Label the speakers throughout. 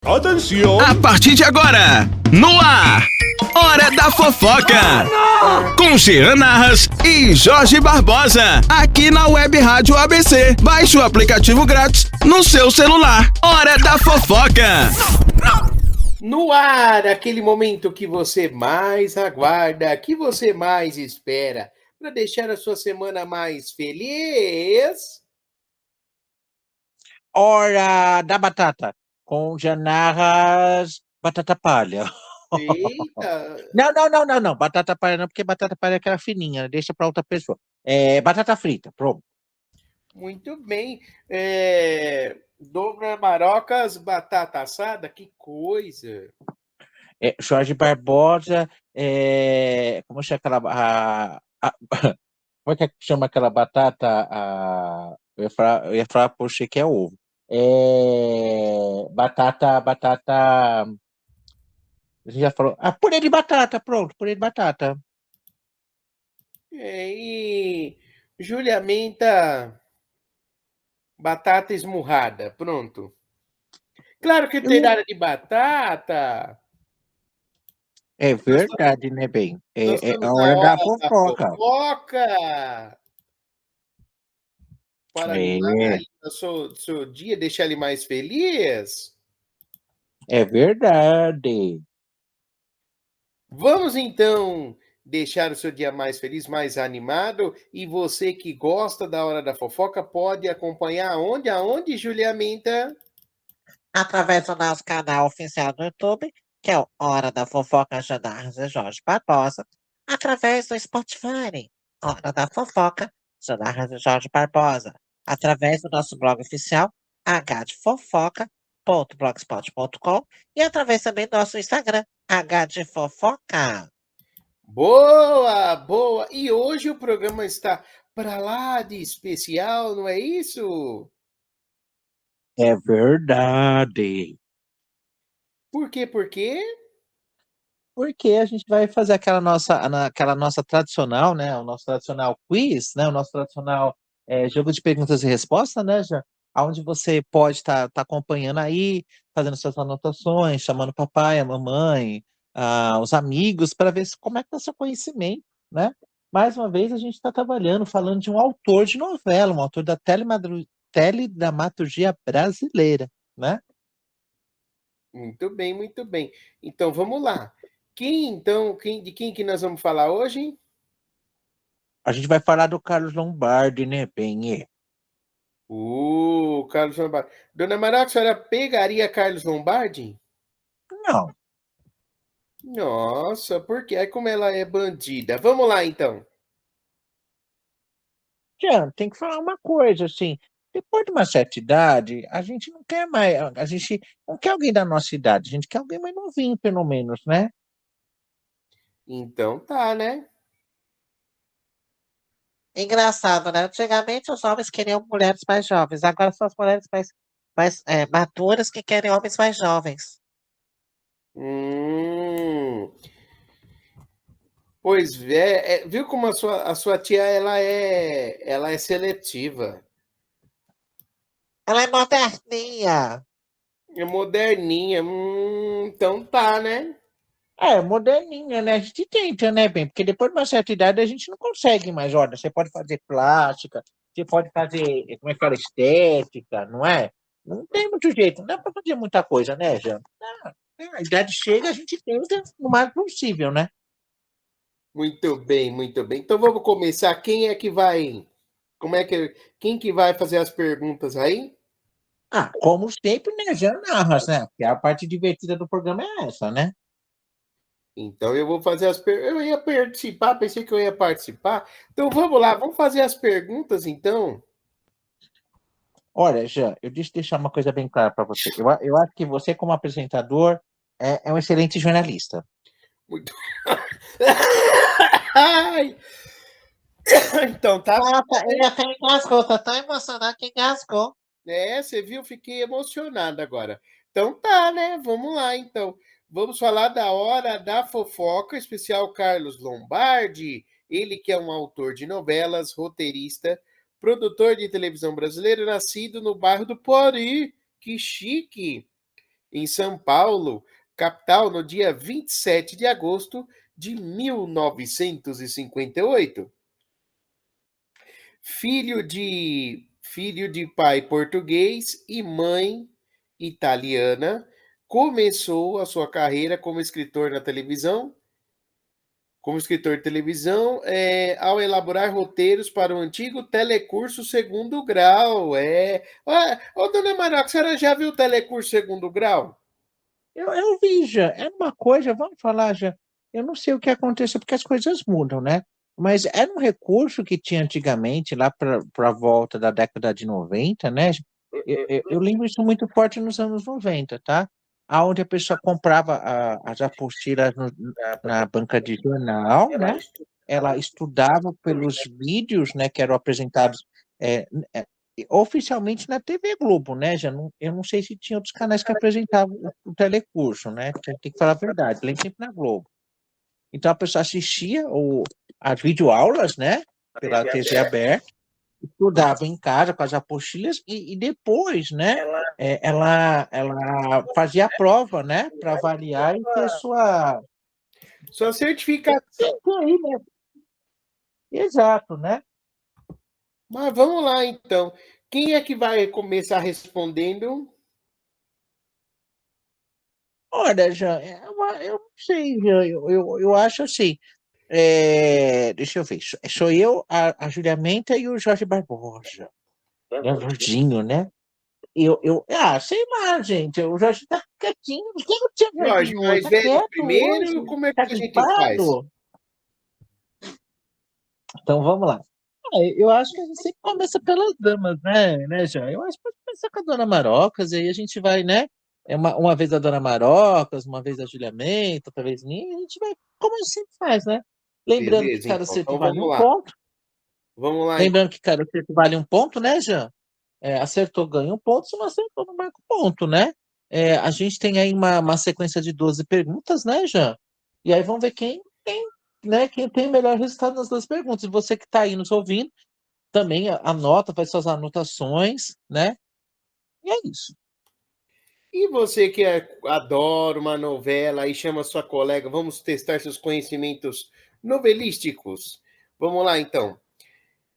Speaker 1: Atenção!
Speaker 2: A partir de agora, no ar, Hora da Fofoca, com Jean Narras e Jorge Barbosa, aqui na Web Rádio ABC. Baixe o aplicativo grátis no seu celular. Hora da Fofoca.
Speaker 1: No ar, aquele momento que você mais aguarda, que você mais espera, para deixar a sua semana mais feliz.
Speaker 3: Hora da batata, com Janarras batata palha.
Speaker 1: Eita!
Speaker 3: Não, batata palha não, porque batata palha é aquela fininha, deixa para outra pessoa. Batata frita, pronto.
Speaker 1: Muito bem. Dobra marocas, batata assada, que coisa.
Speaker 3: Jorge Barbosa, como chama aquela... como é que chama aquela batata? Eu ia falar, poxa, que é ovo. Batata... A gente já falou. Purê de batata, pronto, purê de batata.
Speaker 1: E Júlia Menta, batata esmurrada, pronto. Claro que tem nada de batata.
Speaker 3: É
Speaker 1: Nós estamos,
Speaker 3: verdade, né, bem?
Speaker 1: nós
Speaker 3: É
Speaker 1: estamos
Speaker 3: a
Speaker 1: na
Speaker 3: hora da
Speaker 1: hora da
Speaker 3: fofoca.
Speaker 1: fofoca. Para animar
Speaker 3: É,
Speaker 1: aí o seu dia, deixar ele mais feliz.
Speaker 3: é verdade.
Speaker 1: Vamos então deixar o seu dia mais feliz, mais animado. E você que gosta da Hora da Fofoca pode acompanhar aonde, Júlia Menta?
Speaker 3: Através do nosso canal oficial no YouTube, que é o Hora da Fofoca Janarras e Jorge Barbosa. Através do Spotify, Hora da Fofoca Janarras e Jorge Barbosa. Através do nosso blog oficial, hdfofoca.blogspot.com e através também do nosso Instagram, hdfofoca.
Speaker 1: Boa, boa. E hoje o programa está para lá de especial, não é isso?
Speaker 3: É verdade.
Speaker 1: Por quê? Por quê?
Speaker 3: Porque a gente vai fazer aquela nossa tradicional, né? O nosso tradicional quiz, né? O nosso tradicional jogo de perguntas e respostas, né, já? Onde você pode estar acompanhando aí, fazendo suas anotações, chamando o papai, a mamãe, os amigos, para ver como é que está seu conhecimento, né? Mais uma vez, a gente está trabalhando, falando de um autor de novela, um autor da teledramaturgia brasileira, né?
Speaker 1: Muito bem, muito bem. Então vamos lá. De quem que nós vamos falar hoje?
Speaker 3: A gente vai falar do Carlos Lombardi, né, Benê?
Speaker 1: Carlos Lombardi. Dona Maria, a senhora pegaria Carlos Lombardi?
Speaker 3: Não.
Speaker 1: Nossa, por quê? Aí como ela é bandida. Vamos lá então.
Speaker 3: Tiana, tem que falar uma coisa, assim, depois de uma certa idade, a gente não quer mais, a gente não quer alguém da nossa idade, a gente quer alguém mais novinho, pelo menos, né?
Speaker 1: Então tá, né?
Speaker 3: Engraçado, né? Antigamente os homens queriam mulheres mais jovens, agora são as mulheres mais maduras que querem homens mais jovens.
Speaker 1: Hum, pois viu como a sua tia ela é seletiva,
Speaker 3: Ela é moderninha.
Speaker 1: é moderninha. Então tá, né?
Speaker 3: É, moderninha, né? A gente tenta, né, bem? Porque depois de uma certa idade a gente não consegue mais, olha, você pode fazer plástica, você pode fazer, como é que fala, estética, não é? Não tem muito jeito, não dá pra fazer muita coisa, né, Jean? A idade chega, a gente tenta o mais possível, né?
Speaker 1: Muito bem, muito bem. Então vamos começar. Quem é que vai? Quem que vai fazer as perguntas aí?
Speaker 3: Como sempre, né, Jean Narras, né? Porque a parte divertida do programa é essa, né?
Speaker 1: Então eu vou fazer as perguntas. Eu ia participar, pensei que eu ia participar. Então vamos lá, vamos fazer as perguntas então.
Speaker 3: Olha, Jean, deixa eu deixar uma coisa bem clara para você. Eu acho que você, como apresentador, é um excelente jornalista.
Speaker 1: Muito. Ai, então tá.
Speaker 3: Nossa, ele até engasgou, tá tão emocionado que engasgou.
Speaker 1: Você viu? Fiquei emocionado agora. Então tá, né? Vamos lá, então. Vamos falar da hora da fofoca, especial Carlos Lombardi. Ele que é um autor de novelas, roteirista, produtor de televisão brasileiro, nascido no bairro do Pori. Que chique! em São Paulo, capital, no dia 27 de agosto de 1958. Filho de pai português e mãe italiana, começou a sua carreira como escritor de televisão, ao elaborar roteiros para o antigo Telecurso Segundo Grau. Ô, dona Maroca, a senhora já viu o Telecurso Segundo Grau?
Speaker 3: Eu vi já, era uma coisa, vamos falar já, eu não sei o que aconteceu, porque as coisas mudam, né? Mas era um recurso que tinha antigamente, lá para a volta da década de 90, né? Eu lembro isso muito forte nos anos 90, tá? Aonde a pessoa comprava as apostilas na banca de jornal, né? Ela estudava pelos vídeos, né, que eram apresentados é, é, oficialmente na TV Globo, né? Eu não sei se tinha outros canais que apresentavam o telecurso, né? Tem que falar a verdade, lembro sempre na Globo. Então a pessoa assistia as videoaulas, né? Pela TV aberta, estudava em casa com as apostilas e depois, né? Ela fazia a prova, né? Para avaliar e ter
Speaker 1: Sua certificação.
Speaker 3: aí, né? Exato, né?
Speaker 1: Mas vamos lá, então. Quem é que vai começar respondendo?
Speaker 3: Olha, já, eu não sei, já, eu acho assim. Deixa eu ver. Sou eu, a Júlia Menta e o Jorge Barbosa. É o Jorginho, né? Sei lá, gente. O Jorge tá quietinho. Por que o tio
Speaker 1: Jorge,
Speaker 3: Jorginho hoje?
Speaker 1: mais
Speaker 3: Tá
Speaker 1: velho
Speaker 3: quieto
Speaker 1: primeiro,
Speaker 3: hoje?
Speaker 1: como é
Speaker 3: Tá
Speaker 1: que a gente faz?
Speaker 3: gripado? Então vamos lá. Eu acho que a gente sempre começa pelas damas, né, Jean? Eu acho que pode começar com a Dona Marocas, e aí a gente vai, né? Uma vez a Dona Marocas, uma vez a Julia Menta, outra vez mim, a gente vai, como a gente sempre faz, né? Lembrando que
Speaker 1: Beleza,
Speaker 3: cada
Speaker 1: então.
Speaker 3: acerto
Speaker 1: Então
Speaker 3: vale
Speaker 1: vamos
Speaker 3: um
Speaker 1: lá.
Speaker 3: ponto.
Speaker 1: Vamos lá, então.
Speaker 3: Lembrando que cada acerto vale um ponto, né, Jean? Acertou, ganha um ponto, se não acertou, não marca um ponto, né? A gente tem aí uma sequência de 12 perguntas, né, Jean? E aí vamos ver quem tem o melhor resultado nas 12 perguntas. E você que está aí nos ouvindo, também anota, faz suas anotações, né? E é isso.
Speaker 1: E você que adora uma novela e chama sua colega, vamos testar seus conhecimentos novelísticos. Vamos lá, então.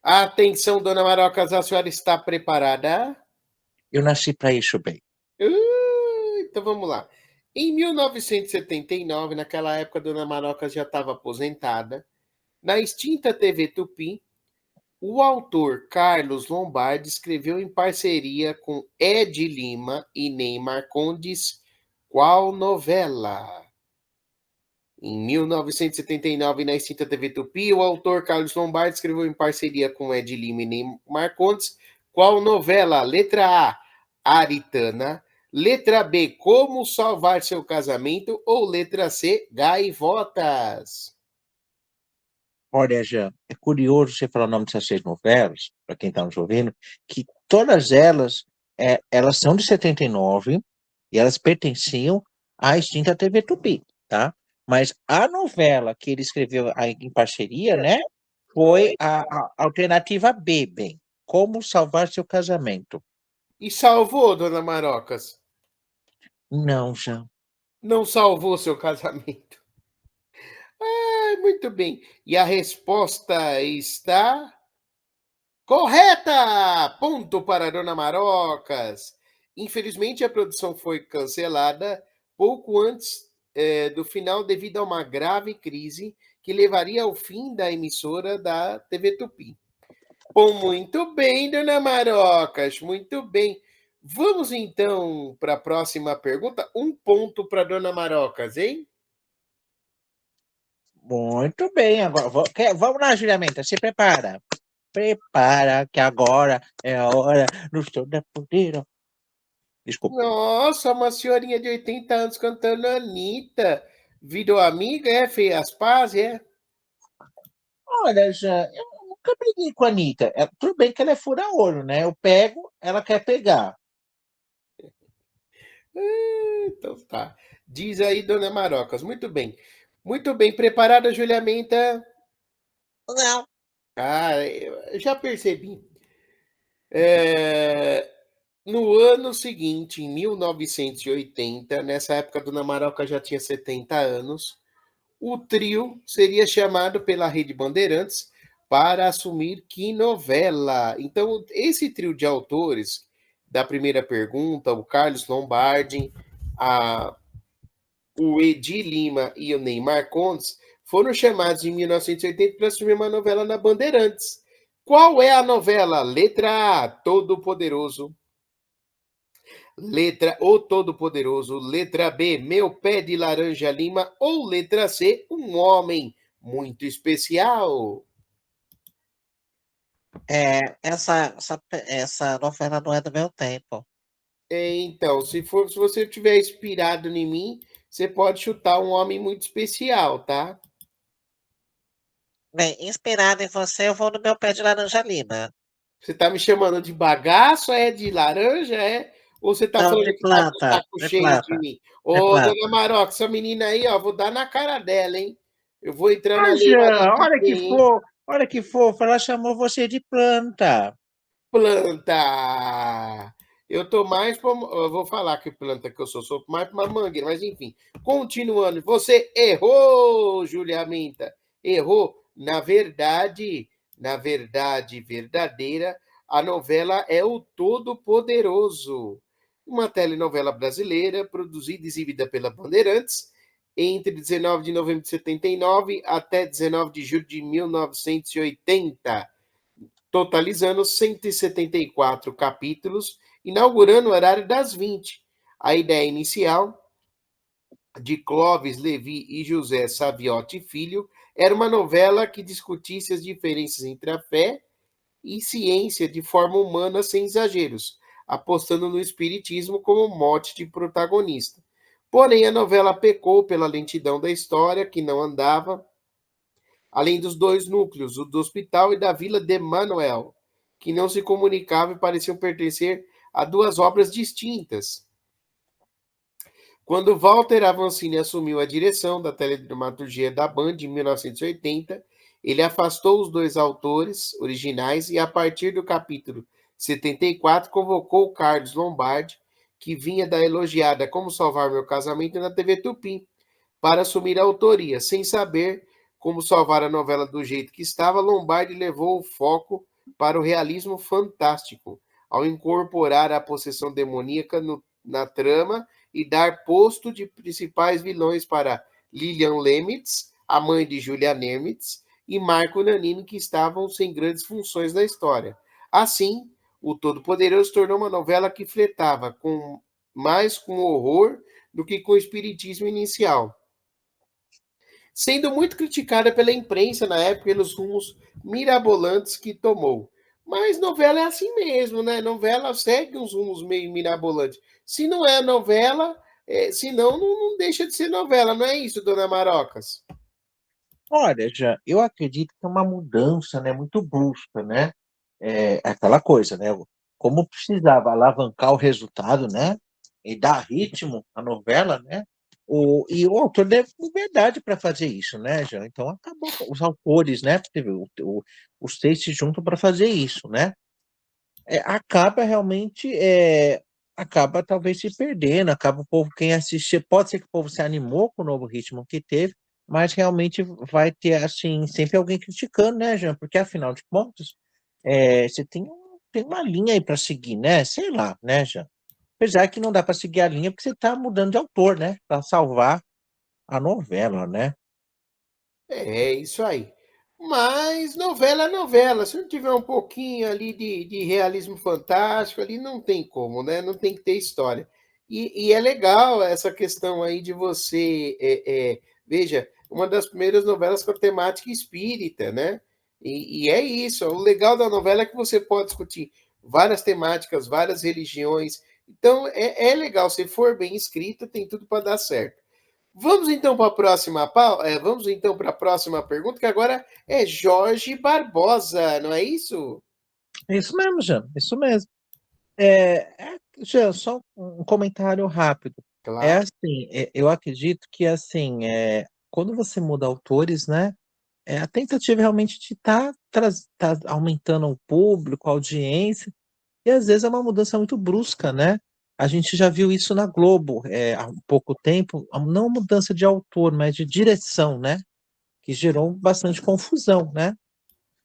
Speaker 1: Atenção, dona Marocas, a senhora está preparada?
Speaker 3: Eu nasci para isso, bem.
Speaker 1: Então vamos lá. Em 1979, naquela época, a dona Marocas já estava aposentada. Na extinta TV Tupi, o autor Carlos Lombardi escreveu em parceria com Ed Lima e Ney Marcondes qual novela? Em 1979, na extinta TV Tupi, o autor Carlos Lombardi escreveu em parceria com Ed Lima e Ney Marcondes qual novela? Letra A, Aritana. Letra B, Como Salvar Seu Casamento. Ou letra C, Gaivotas.
Speaker 3: Olha, Jean, é curioso você falar o nome dessas 6 novelas, para quem está nos ouvindo, que todas elas são de 79 e elas pertenciam à extinta TV Tupi, tá? Mas a novela que ele escreveu aí em parceria, né, foi a alternativa B, bem, Como Salvar Seu Casamento.
Speaker 1: E salvou, dona Marocas?
Speaker 3: Não, Jean.
Speaker 1: Não salvou seu casamento. Muito bem. E a resposta está correta! Ponto para a dona Marocas. Infelizmente, a produção foi cancelada pouco antes do final devido a uma grave crise que levaria ao fim da emissora da TV Tupi. Bom, muito bem, dona Marocas, muito bem. Vamos então para a próxima pergunta. Um ponto para dona Marocas, hein?
Speaker 3: Muito bem, agora vamos lá, Juliamenta, se prepara. Prepara, que agora é a hora do show da podeira. Desculpa.
Speaker 1: Nossa, uma senhorinha de 80 anos cantando Anitta. Virou amiga, fez as pazes,
Speaker 3: Olha, já, eu nunca briguei com a Anitta. Tudo bem que ela é fura-olho, né? Eu pego, ela quer pegar.
Speaker 1: Então tá. Diz aí, dona Marocas. Muito bem. Muito bem. Preparada, Juliamenta?
Speaker 3: Não.
Speaker 1: Ah, eu já percebi. É, No ano seguinte, em 1980, nessa época, Dona Maroca já tinha 70 anos, o trio seria chamado pela Rede Bandeirantes para assumir que novela. Então, esse trio de autores da primeira pergunta, o Carlos Lombardi, a, o Edi Lima e o Neymar Condes, foram chamados em 1980 para assumir uma novela na Bandeirantes. Qual é a novela? Letra A, Todo Poderoso. Letra O Todo-Poderoso. Letra B, Meu Pé de Laranja Lima. Ou letra C, Um Homem Muito Especial.
Speaker 3: Essa novela não é do meu tempo.
Speaker 1: Então, se você tiver inspirado em mim, você pode chutar Um Homem Muito Especial, tá?
Speaker 3: Bem, inspirado em você, eu vou no meu pé de laranja lima.
Speaker 1: Você tá me chamando de bagaço, é de laranja, é? Ou você tá
Speaker 3: Não,
Speaker 1: falando
Speaker 3: de
Speaker 1: que tá com o
Speaker 3: planta,
Speaker 1: saco
Speaker 3: de
Speaker 1: cheio de
Speaker 3: planta,
Speaker 1: mim?
Speaker 3: de
Speaker 1: Ô, dona
Speaker 3: planta.
Speaker 1: Maroca, essa menina aí, ó, vou dar na cara dela, hein? Eu vou entrar na
Speaker 3: Ah,
Speaker 1: Lei Maria
Speaker 3: Jean,
Speaker 1: da Penha, hein?
Speaker 3: olha que fofo, ela chamou você de planta.
Speaker 1: Planta. Eu tô mais pra, eu vou falar que planta que eu sou mais pra uma mangueira, mas enfim. Continuando, você errou, Julia Minta. Errou. Na verdade verdadeira, a novela é O Todo-Poderoso. Uma telenovela brasileira produzida e exibida pela Bandeirantes entre 19 de novembro de 79 até 19 de julho de 1980, totalizando 174 capítulos, inaugurando o horário das 20. A ideia inicial de Clóvis Levi e José Saviotti Filho era uma novela que discutisse as diferenças entre a fé e ciência de forma humana sem exageros, apostando no espiritismo como mote de protagonista. Porém, a novela pecou pela lentidão da história, que não andava, além dos dois núcleos, o do hospital e da Vila de Manuel, que não se comunicavam e pareciam pertencer a duas obras distintas. Quando Walter Avancini assumiu a direção da teledramaturgia da Band em 1980, ele afastou os dois autores originais e, a partir do capítulo 74, convocou Carlos Lombardi, que vinha da elogiada Como Salvar Meu Casamento na TV Tupi, para assumir a autoria. Sem saber como salvar a novela do jeito que estava, Lombardi levou o foco para o realismo fantástico, ao incorporar a possessão demoníaca na trama e dar posto de principais vilões para Lilian Lemitz, a mãe de Julia Nemitz, e Marco Nanini, que estavam sem grandes funções na história. Assim, o Todo-Poderoso tornou uma novela que flertava mais com horror do que com o espiritismo inicial, sendo muito criticada pela imprensa na época pelos rumos mirabolantes que tomou. Mas novela é assim mesmo, né? Novela segue uns rumos meio mirabolantes. Se não é novela, senão não deixa de ser novela, não é isso, dona Marocas?
Speaker 3: Olha, já, eu acredito que é uma mudança, né, muito brusca, né? Aquela coisa, né? Como precisava alavancar o resultado, né? E dar ritmo à novela, né? E o autor deve liberdade para fazer isso, né, Jean? Então acabou com os autores, né? Os seis se juntam para fazer isso, né? Acaba realmente, acaba talvez se perdendo, acaba o povo, quem assistir, pode ser que o povo se animou com o novo ritmo que teve, mas realmente vai ter, assim, sempre alguém criticando, né, Jean? Porque afinal de contas, você tem uma linha aí para seguir, né? Sei lá, né, Jean? Apesar que não dá para seguir a linha porque você está mudando de autor, né? Para salvar a novela, né?
Speaker 1: É isso aí. Mas novela é novela. Se não tiver um pouquinho ali de realismo fantástico, ali não tem como, né? Não tem que ter história. E é legal essa questão aí de você. Veja, uma das primeiras novelas com a temática espírita, né? E é isso. O legal da novela é que você pode discutir várias temáticas, várias religiões. Então é legal. Se for bem escrita, tem tudo para dar certo. Vamos então para a próxima pergunta, que agora é Jorge Barbosa, não é isso?
Speaker 3: É isso mesmo, Jean, isso mesmo. Jean, só um comentário rápido. É
Speaker 1: Claro.
Speaker 3: assim, eu acredito que assim, quando você muda autores, né? A tentativa realmente de tá aumentando o público, a audiência, E às vezes é uma mudança muito brusca, né? A gente já viu isso na Globo, há um pouco tempo, não mudança de autor, mas de direção, né? Que gerou bastante confusão, né?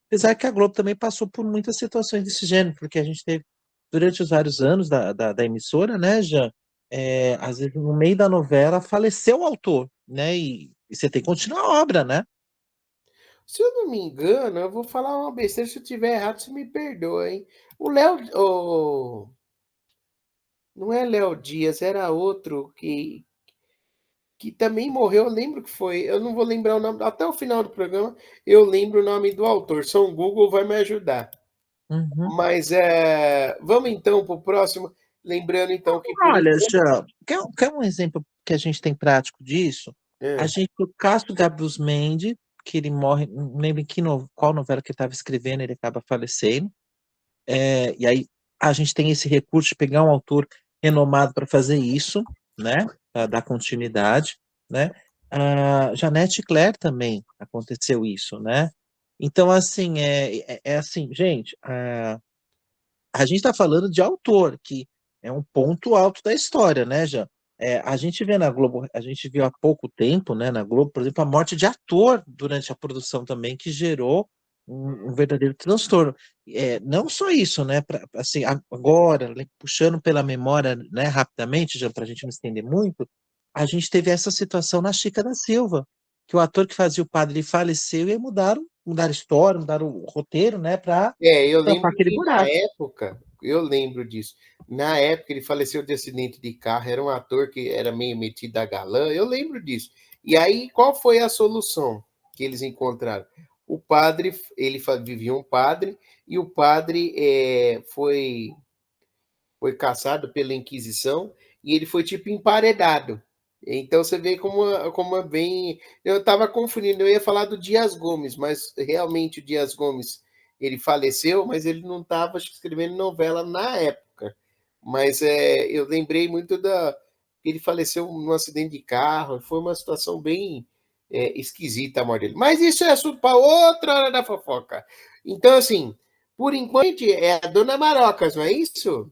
Speaker 3: Apesar que a Globo também passou por muitas situações desse gênero, porque a gente teve, durante os vários anos da emissora, né, já, às vezes no meio da novela faleceu o autor, né? E você tem que continuar a obra, né?
Speaker 1: Se eu não me engano, eu vou falar uma besteira, se eu tiver errado, você me perdoa, hein? O Léo, não é Léo Dias, era outro que também morreu, eu lembro que foi, eu não vou lembrar o nome, até o final do programa eu lembro o nome do autor, São Google vai me ajudar.
Speaker 3: Uhum.
Speaker 1: Mas vamos então para o próximo, lembrando então que por
Speaker 3: Olha,
Speaker 1: enquanto.
Speaker 3: já, quer um exemplo que a gente tem prático disso? A
Speaker 1: É,
Speaker 3: gente, o Cássio Gabus Mendes, que ele morre, não lembro em qual novela que ele estava escrevendo, ele acaba falecendo. E aí a gente tem esse recurso de pegar um autor renomado para fazer isso, né? Para dar continuidade, né? A Janete Claire também aconteceu isso, né? Então, assim, é assim, gente, a gente está falando de autor, que é um ponto alto da história, né, já? A gente vê na Globo, a gente viu há pouco tempo, né, na Globo, por exemplo, a morte de ator durante a produção também, que gerou um verdadeiro transtorno. Não só isso, né, assim, agora, puxando pela memória, né, rapidamente, já para a gente não estender muito, a gente teve essa situação na Chica da Silva, que o ator que fazia o padre ele faleceu e aí mudaram a história, mudaram o roteiro, né, para
Speaker 1: eu
Speaker 3: tampar
Speaker 1: lembro
Speaker 3: aquele
Speaker 1: que na
Speaker 3: buraco.
Speaker 1: época, eu lembro disso. Na época ele faleceu de acidente de carro, era um ator que era meio metido a galã, eu lembro disso. E aí, qual foi a solução que eles encontraram? O padre, ele vivia um padre, e o padre foi caçado pela Inquisição e ele foi tipo emparedado. Então você vê como é bem. Eu estava confundindo, eu ia falar do Dias Gomes, mas realmente o Dias Gomes ele faleceu, mas ele não estava escrevendo novela na época. Mas eu lembrei muito da. Ele faleceu num acidente de carro, foi uma situação bem esquisita a morte dele. Mas isso é assunto para outra hora da fofoca. Então, assim, por enquanto é a Dona Marocas, não é isso?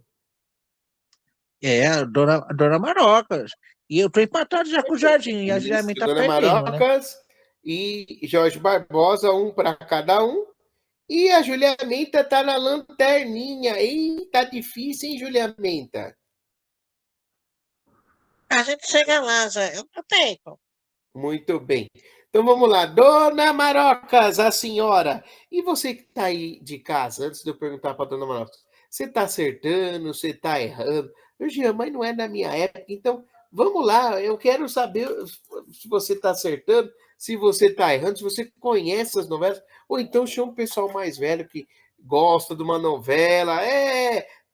Speaker 3: A dona Marocas. E eu tô empatado já com o Jardim, e a
Speaker 1: Isso,
Speaker 3: Guilherme tá
Speaker 1: Dona
Speaker 3: perdendo, né?
Speaker 1: Marocas e Jorge Barbosa, um para cada um. E a Juliamenta tá na lanterninha. Ih, tá difícil, hein, Juliamenta?
Speaker 3: A gente chega lá já, eu não tenho.
Speaker 1: Muito bem. Então vamos lá. Dona Marocas, a senhora. E você que tá aí de casa, antes de eu perguntar para Dona Marocas, você tá acertando, você tá errando? Eu Jean, mas não é da minha época, então vamos lá. Eu quero saber se você tá acertando, se você tá errando, se você conhece as novelas, ou então chama o pessoal mais velho que gosta de uma novela.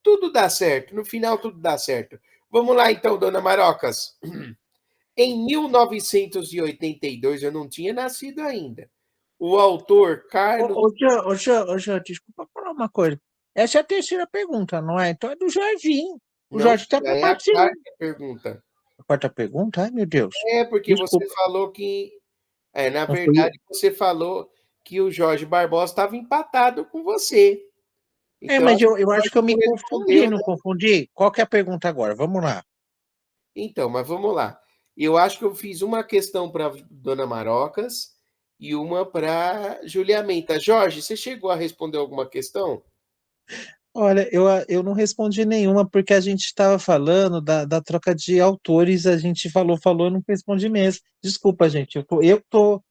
Speaker 1: Tudo dá certo. No final, tudo dá certo. Vamos lá, então, Dona Marocas. Em 1982, eu não tinha nascido ainda. O autor Carlos.
Speaker 3: Ô, Jean, desculpa falar uma coisa. Essa é a terceira pergunta, não é? Então é do Jardim. O
Speaker 1: Não,
Speaker 3: Jardim tá
Speaker 1: é a
Speaker 3: compartilhando.
Speaker 1: quarta pergunta.
Speaker 3: A quarta pergunta? Ai, meu Deus.
Speaker 1: É porque você
Speaker 3: Desculpa,
Speaker 1: falou que. Na
Speaker 3: não fui.
Speaker 1: verdade, você falou que o Jorge Barbosa estava empatado com você. Então,
Speaker 3: Mas
Speaker 1: acho que
Speaker 3: eu
Speaker 1: o
Speaker 3: acho
Speaker 1: Jorge
Speaker 3: que eu me
Speaker 1: não
Speaker 3: confundi,
Speaker 1: respondeu,
Speaker 3: não
Speaker 1: né?
Speaker 3: confundi? Qual que é a pergunta agora? Vamos lá.
Speaker 1: Então, mas vamos lá. Eu acho que eu fiz uma questão para Dona Marocas e uma para Juliamenta. Jorge, você chegou a responder alguma questão?
Speaker 3: Olha, eu não respondi nenhuma porque a gente estava falando da troca de autores, a gente falou, eu não respondi mesmo. Desculpa, gente, eu tô,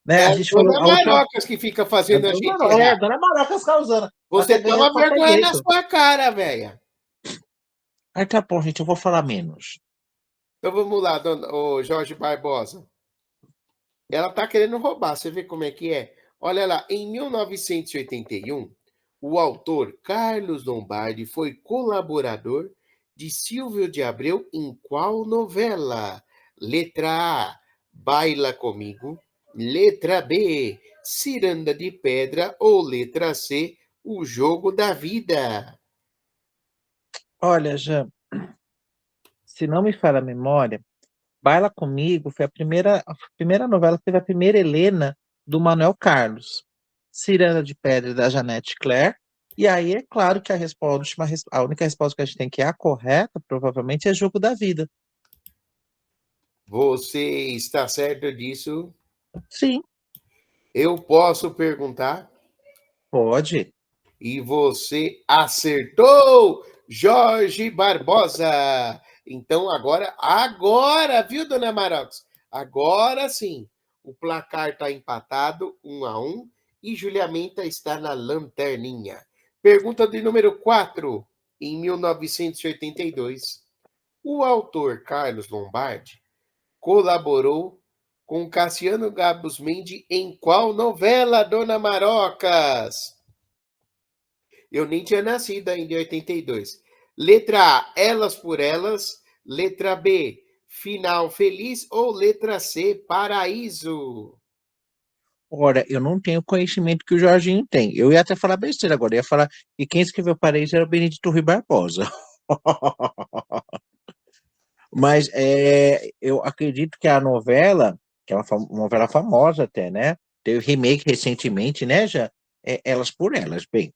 Speaker 3: né?
Speaker 1: É
Speaker 3: A
Speaker 1: a
Speaker 3: gente falou
Speaker 1: Dona
Speaker 3: a última.
Speaker 1: Marocas que fica fazendo a gente errar.
Speaker 3: Dona Marocas causando. Ela
Speaker 1: Você
Speaker 3: quer ganhar de
Speaker 1: toma
Speaker 3: qualquer
Speaker 1: vergonha na
Speaker 3: jeito.
Speaker 1: sua cara, velha.
Speaker 3: Aí tá bom, gente, eu vou falar menos.
Speaker 1: Então vamos lá, o Jorge Barbosa. Ela tá querendo roubar, você vê como é que é? Olha lá, em 1981, o autor Carlos Lombardi foi colaborador de Silvio de Abreu em qual novela? Letra A, Baila Comigo. Letra B, Ciranda de Pedra. Ou letra C, O Jogo da Vida.
Speaker 3: Olha, Jean, se não me falha a memória, Baila Comigo foi a primeira novela que teve a primeira Helena do Manuel Carlos. Ciranda de Pedra da Janete Claire. E aí é claro que a única resposta que a gente tem que é a correta, provavelmente, é Jogo da Vida.
Speaker 1: Você está certo disso?
Speaker 3: Sim,
Speaker 1: Eu posso perguntar?
Speaker 3: pode.
Speaker 1: E você acertou, Jorge Barbosa. Então agora, viu, dona Marox? Agora sim, o placar está empatado, 1-1, e Juliamenta está na lanterninha. Pergunta de número 4. Em 1982, o autor Carlos Lombardi colaborou com Cassiano Gabus Mendes em qual novela, dona Marocas? Eu nem tinha nascido ainda em 82. Letra A, Elas por Elas. Letra B, Final Feliz. Ou letra C, Paraíso.
Speaker 3: Ora, eu não tenho o conhecimento que o Jorginho tem. Eu ia até falar besteira agora. Eu ia falar que quem escreveu Paraíso era o Benedito Rui Barbosa. Mas eu acredito que a novela, que é uma novela famosa até, né? Teve remake recentemente, né, já? É Elas por Elas, bem.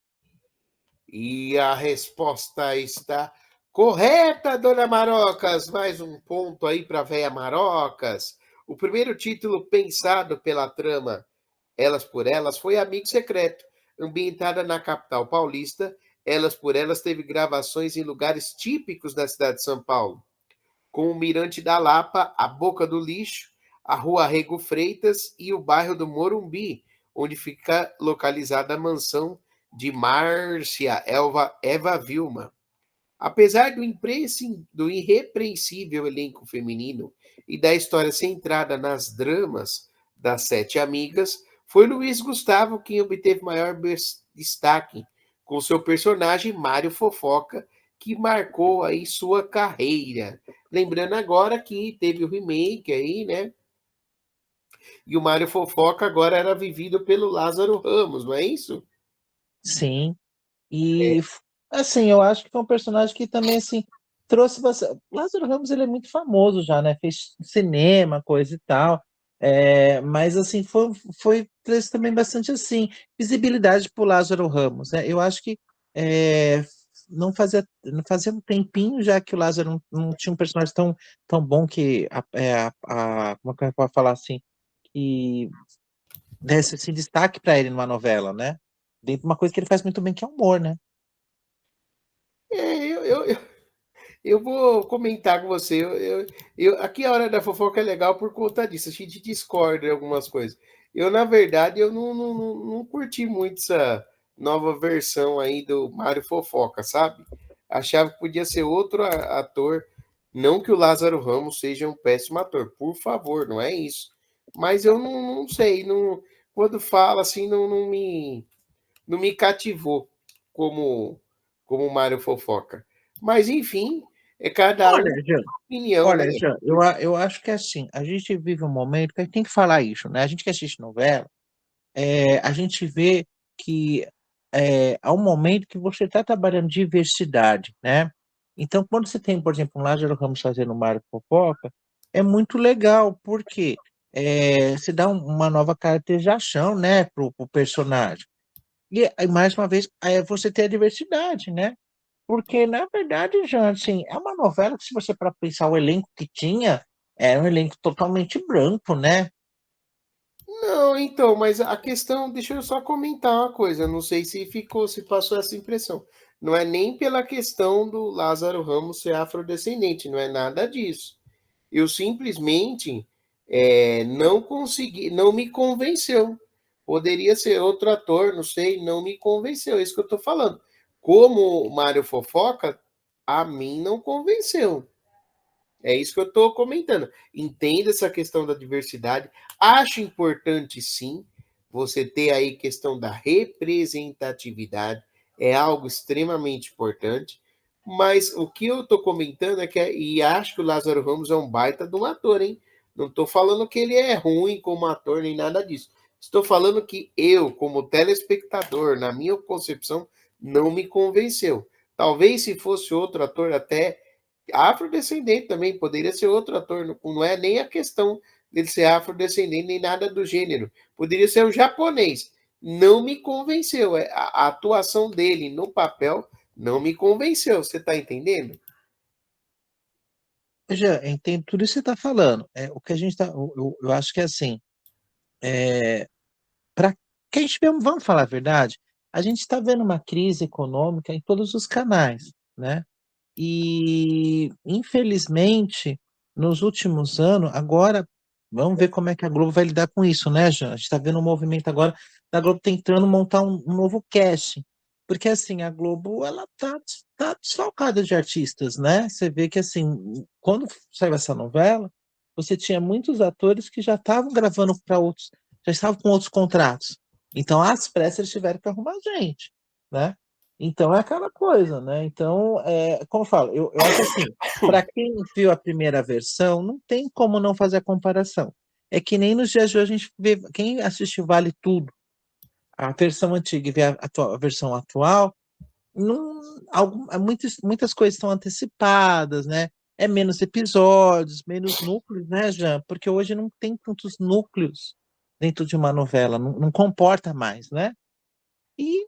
Speaker 1: E a resposta está correta, dona Marocas. Mais um ponto aí para a véia Marocas. O primeiro título pensado pela trama Elas por Elas foi Amigo Secreto, ambientada na capital paulista. Elas por Elas teve gravações em lugares típicos da cidade de São Paulo, com o Mirante da Lapa, a Boca do Lixo, a Rua Rego Freitas e o bairro do Morumbi, onde fica localizada a mansão de Márcia Eva Vilma. Apesar do irrepreensível elenco feminino e da história centrada nas dramas das sete amigas, foi Luiz Gustavo quem obteve maior destaque com seu personagem Mário Fofoca, que marcou aí sua carreira. Lembrando agora que teve o remake aí, né? E o Mário Fofoca agora era vivido pelo Lázaro Ramos, não é isso?
Speaker 3: Sim. E, assim, eu acho que foi um personagem que também, assim, trouxe bastante. Lázaro Ramos, ele é muito famoso já, né? Fez cinema, coisa e tal. Mas, assim, trouxe também bastante, assim, visibilidade pro Lázaro Ramos, né? Eu acho que é, não fazia um tempinho já que o Lázaro não tinha um personagem tão bom que, como é que eu posso falar assim, que desse esse destaque para ele numa novela, né? Dentro de uma coisa que ele faz muito bem, que é humor, né?
Speaker 1: É, eu vou comentar com você. Aqui a Hora da Fofoca é legal por conta disso. A gente discorda em algumas coisas. Na verdade, eu não curti muito essa nova versão aí do Mário Fofoca, sabe? Achava que podia ser outro ator. Não que o Lázaro Ramos seja um péssimo ator, por favor, não é isso. Mas eu não sei, quando fala assim, não me cativou como, como Mário Fofoca. Mas, enfim, é cada um
Speaker 3: Olha, Jean,
Speaker 1: opinião, né?
Speaker 3: olha, Jean, eu acho que assim, a gente vive um momento que a gente tem que falar isso, né? A gente que assiste novela, a gente vê que há um momento que você está trabalhando diversidade, né? Então, quando você tem, por exemplo, um Lázaro Ramos fazendo Mário Fofoca, é muito legal, porque você dá uma nova caracterização, né, pro personagem. E aí, mais uma vez, você tem a diversidade, né? Porque, na verdade, já, assim, é uma novela que, se você para pensar o elenco que tinha, era um elenco totalmente branco, né?
Speaker 1: Não, então, mas a questão, deixa eu só comentar uma coisa, não sei se passou essa impressão. Não é nem pela questão do Lázaro Ramos ser afrodescendente, não é nada disso. Eu simplesmente não consegui, não me convenceu. Poderia ser outro ator, não sei, não me convenceu. É isso que eu estou falando. Como o Mário Fofoca, a mim não convenceu. É isso que eu estou comentando. Entenda essa questão da diversidade. Acho importante, sim, você ter aí questão da representatividade. É algo extremamente importante. Mas o que eu estou comentando é que, e acho que o Lázaro Ramos é um baita de um ator, hein? Não estou falando que ele é ruim como ator, nem nada disso. Estou falando que eu, como telespectador, na minha concepção, não me convenceu. Talvez se fosse outro ator até afrodescendente também, poderia ser outro ator, não é nem a questão dele ser afrodescendente nem nada do gênero. Poderia ser um japonês. não me convenceu. A atuação dele no papel não me convenceu. Você tá entendendo?
Speaker 3: Já entendo tudo isso que você está falando. O que a gente tá, eu acho que é assim, para que a gente vamos falar a verdade, a gente está vendo uma crise econômica em todos os canais, né? E, infelizmente, nos últimos anos, agora, vamos ver como é que a Globo vai lidar com isso, né, Jean? A gente está vendo um movimento agora da Globo tentando montar um novo casting. Porque, assim, a Globo, ela tá desfalcada de artistas, né? Você vê que, assim, quando saiu essa novela, você tinha muitos atores que já estavam gravando para outros, já estavam com outros contratos. Então, às pressas, eles tiveram que arrumar gente, né? Então é aquela coisa, né? Então, como eu falo, eu acho assim, para quem viu a primeira versão, não tem como não fazer a comparação. É que nem nos dias de hoje a gente vê, quem assistiu Vale Tudo, a versão antiga e vê a versão atual, não, muitas coisas estão antecipadas, né? É menos episódios, menos núcleos, né, Jean? Porque hoje não tem tantos núcleos dentro de uma novela, não comporta mais, né? E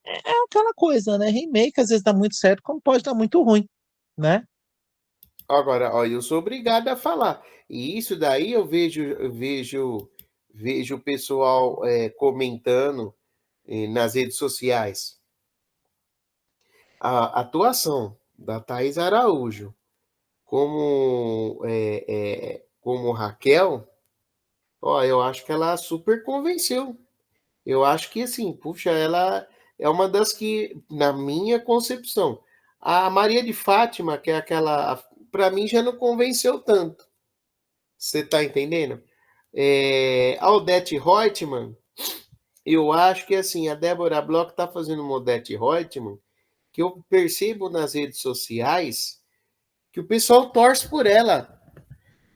Speaker 3: é aquela coisa, né? Remake às vezes dá muito certo, como pode dar muito ruim, né?
Speaker 1: Agora, ó, eu sou obrigado a falar. E isso daí eu vejo o pessoal comentando nas redes sociais. A atuação da Thaís Araújo como Raquel, ó, eu acho que ela super convenceu. Eu acho que assim, puxa, ela é uma das que, na minha concepção, a Maria de Fátima, que é aquela, para mim já não convenceu tanto. Você tá entendendo? A Odete Roitman, eu acho que assim, a Débora Bloch tá fazendo uma Odete Roitman, que eu percebo nas redes sociais que o pessoal torce por ela.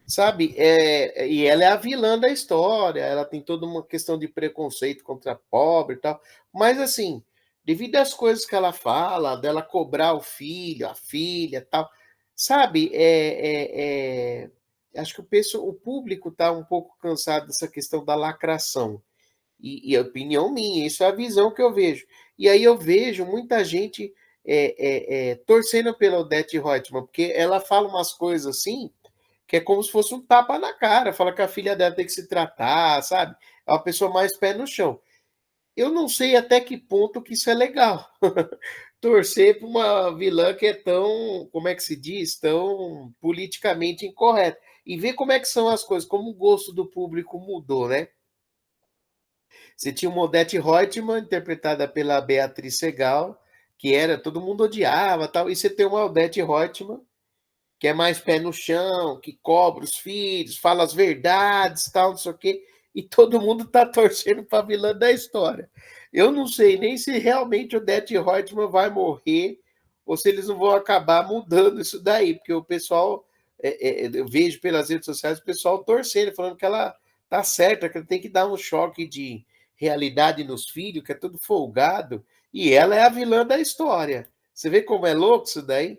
Speaker 1: Sabe? E ela é a vilã da história, ela tem toda uma questão de preconceito contra pobre e tal. Mas, assim, devido às coisas que ela fala, dela cobrar o filho, a filha e tal, sabe? Acho que o público está um pouco cansado dessa questão da lacração. E a opinião minha, isso é a visão que eu vejo. E aí eu vejo muita gente torcendo pela Odete Roitman, porque ela fala umas coisas assim que é como se fosse um tapa na cara, fala que a filha dela tem que se tratar, sabe? É uma pessoa mais pé no chão. Eu não sei até que ponto que isso é legal. Torcer para uma vilã que é tão, como é que se diz, tão politicamente incorreta. E ver como é que são as coisas, como o gosto do público mudou, né? Você tinha uma Odete Roitman, interpretada pela Beatriz Segal, que era, todo mundo odiava tal, e você tem uma Odete Roitman, que é mais pé no chão, que cobra os filhos, fala as verdades, tal, não sei o quê, e todo mundo tá torcendo para a vilã da história. Eu não sei nem se realmente o Odete Roitman vai morrer ou se eles não vão acabar mudando isso daí, porque o pessoal, eu vejo pelas redes sociais o pessoal torcendo, falando que ela tá certa, que ela tem que dar um choque de realidade nos filhos, que é tudo folgado, e ela é a vilã da história. Você vê como é louco isso daí?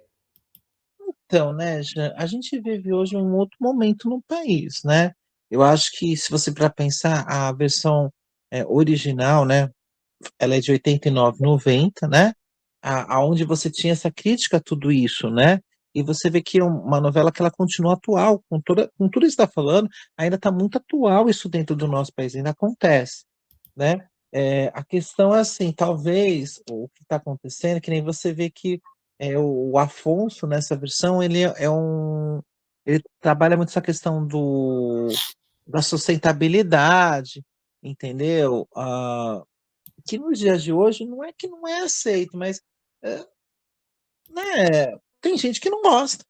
Speaker 3: Então, né, Jean, a gente vive hoje um outro momento no país, né? Eu acho que se você para pensar a versão original, né, ela é de 89, 90, né? Aonde você tinha essa crítica a tudo isso, né? E você vê que é uma novela que ela continua atual, com tudo isso que está falando, ainda está muito atual isso dentro do nosso país, ainda acontece, né? A questão é assim, talvez o que está acontecendo, é que nem você vê que o Afonso nessa versão, ele trabalha muito essa questão da sustentabilidade, entendeu? Que nos dias de hoje não é que não é aceito, mas é, né, tem gente que não gosta,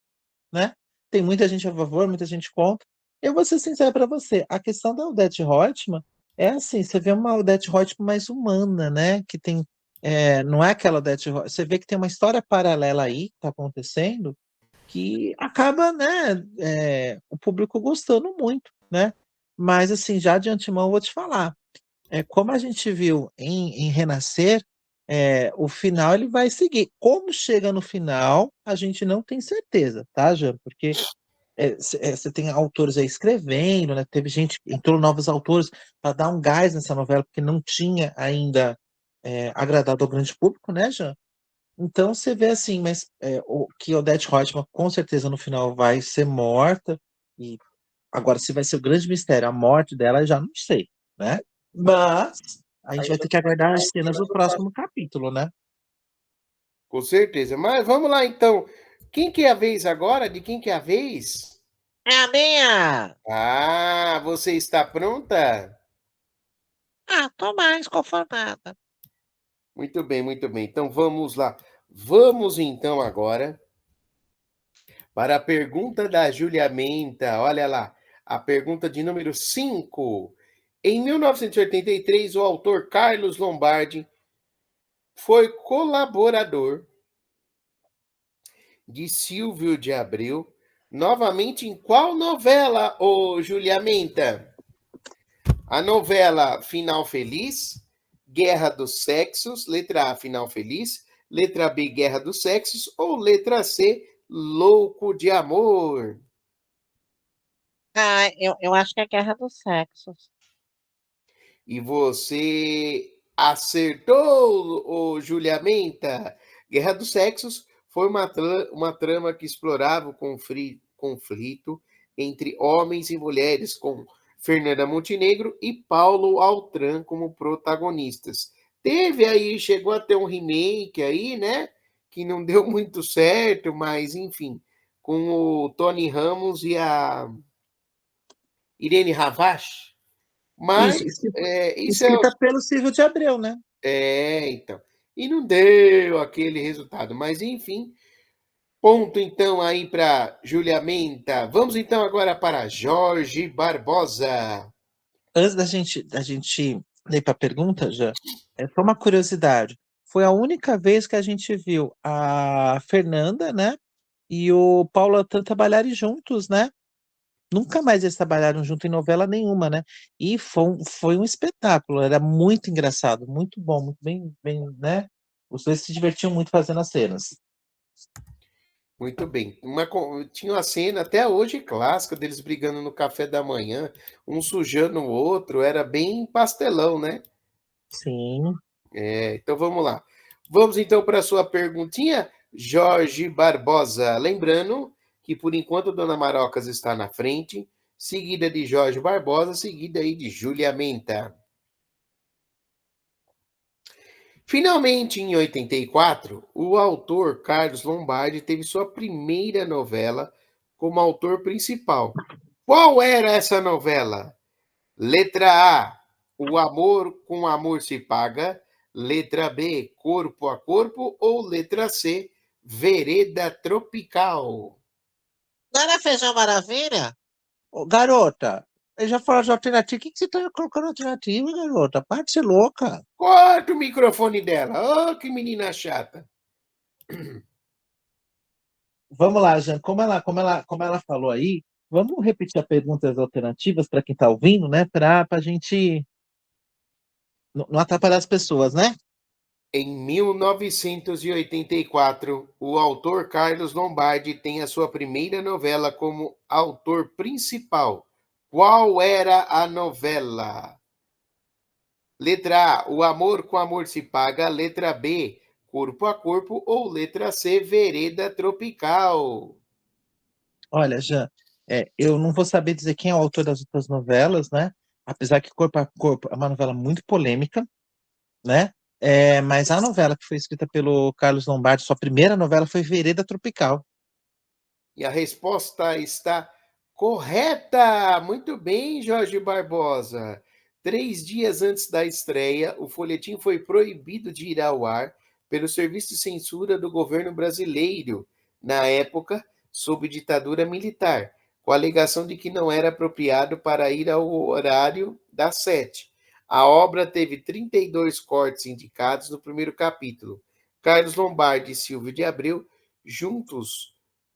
Speaker 3: né? Tem muita gente a favor, muita gente contra. Eu vou ser sincero para você, a questão da Odete Roitman é assim, você vê uma Odete Roitman mais humana, né? Que tem, não é aquela Odete Roitman, você vê que tem uma história paralela aí que está acontecendo que acaba, né, o público gostando muito, né? Mas assim, já de antemão eu vou te falar, como a gente viu em Renascer, o final ele vai seguir. Como chega no final, a gente não tem certeza, tá, Jean? Porque você tem autores aí escrevendo, né? Teve gente, entrou novos autores para dar um gás nessa novela, porque não tinha ainda agradado ao grande público, né, Jean? Então você vê assim, mas que Odete Roitman com certeza no final vai ser morta, e agora se vai ser o grande mistério, a morte dela, eu já não sei, né? Mas a gente vai ter que aguardar as cenas do próximo capítulo, né?
Speaker 1: Com certeza. Mas vamos lá então. Quem que é a vez agora? De quem que é a vez?
Speaker 3: É a minha!
Speaker 1: Ah, você está pronta?
Speaker 3: Ah, tô mais conformada.
Speaker 1: Muito bem, muito bem. Então vamos lá. Vamos então agora para a pergunta da Júlia Menta. Olha lá, a pergunta de número 5. Em 1983, o autor Carlos Lombardi foi colaborador de Silvio de Abreu, novamente em qual novela, ô Júlia Menta? A novela Final Feliz, Guerra dos Sexos, letra A, Final Feliz, letra B, Guerra dos Sexos, ou letra C, Louco de Amor?
Speaker 3: Ah, eu acho que é Guerra dos Sexos.
Speaker 1: E você acertou, ô Júlia Menta. Guerra dos Sexos foi uma trama que explorava o conflito entre homens e mulheres, com Fernanda Montenegro e Paulo Altran como protagonistas. Teve aí, chegou a ter um remake aí, né? Que não deu muito certo, mas enfim, com o Tony Ramos e a Irene Ravache.
Speaker 3: Isso,
Speaker 1: Mas isso é
Speaker 3: escrita pelo Silvio de Abreu, né?
Speaker 1: então. E não deu aquele resultado, mas enfim. Ponto então aí para Júlia Menta. Vamos então agora para Jorge Barbosa.
Speaker 3: Antes da gente ler para a pergunta, já, é só uma curiosidade. Foi a única vez que a gente viu a Fernanda, né, e o Paulo Atran trabalharem juntos, né? Nunca mais eles trabalharam junto em novela nenhuma, né? E foi um espetáculo, era muito engraçado, muito bom, muito bem, né? Os dois se divertiam muito fazendo as cenas.
Speaker 1: Muito bem. Tinha uma cena até hoje clássica deles brigando no café da manhã, um sujando o outro, era bem pastelão, né?
Speaker 3: Sim.
Speaker 1: Então vamos lá. Vamos então para a sua perguntinha, Jorge Barbosa. Lembrando que por enquanto Dona Marocas está na frente, seguida de Jorge Barbosa, seguida aí de Júlia Menta. Finalmente, em 84, o autor Carlos Lombardi teve sua primeira novela como autor principal. Qual era essa novela? Letra A, O Amor com Amor se Paga. Letra B, Corpo a Corpo. Ou letra C, Vereda Tropical.
Speaker 3: Não era Feijão Maravilha? Ô, garota, eu já falou de alternativa. O que você tá colocando alternativa, garota? Para de ser louca.
Speaker 1: Corta o microfone dela. Oh, que menina chata.
Speaker 3: Vamos lá, Jean. Como ela falou aí, vamos repetir as perguntas alternativas para quem está ouvindo, né? Para a gente não atrapalhar as pessoas, né?
Speaker 1: Em 1984, o autor Carlos Lombardi tem a sua primeira novela como autor principal. Qual era a novela? Letra A, O Amor com Amor se Paga. Letra B, Corpo a Corpo. Ou letra C, Vereda Tropical.
Speaker 3: Olha, Jean, eu não vou saber dizer quem é o autor das outras novelas, né? Apesar que Corpo a Corpo é uma novela muito polêmica, né? Mas a novela que foi escrita pelo Carlos Lombardi, sua primeira novela, foi Vereda Tropical.
Speaker 1: E a resposta está correta! Muito bem, Jorge Barbosa. 3 dias antes da estreia, o folhetim foi proibido de ir ao ar pelo Serviço de Censura do governo brasileiro, na época, sob ditadura militar, com a alegação de que não era apropriado para ir ao horário das 7. A obra teve 32 cortes indicados no primeiro capítulo. Carlos Lombardi e Silvio de Abreu, juntos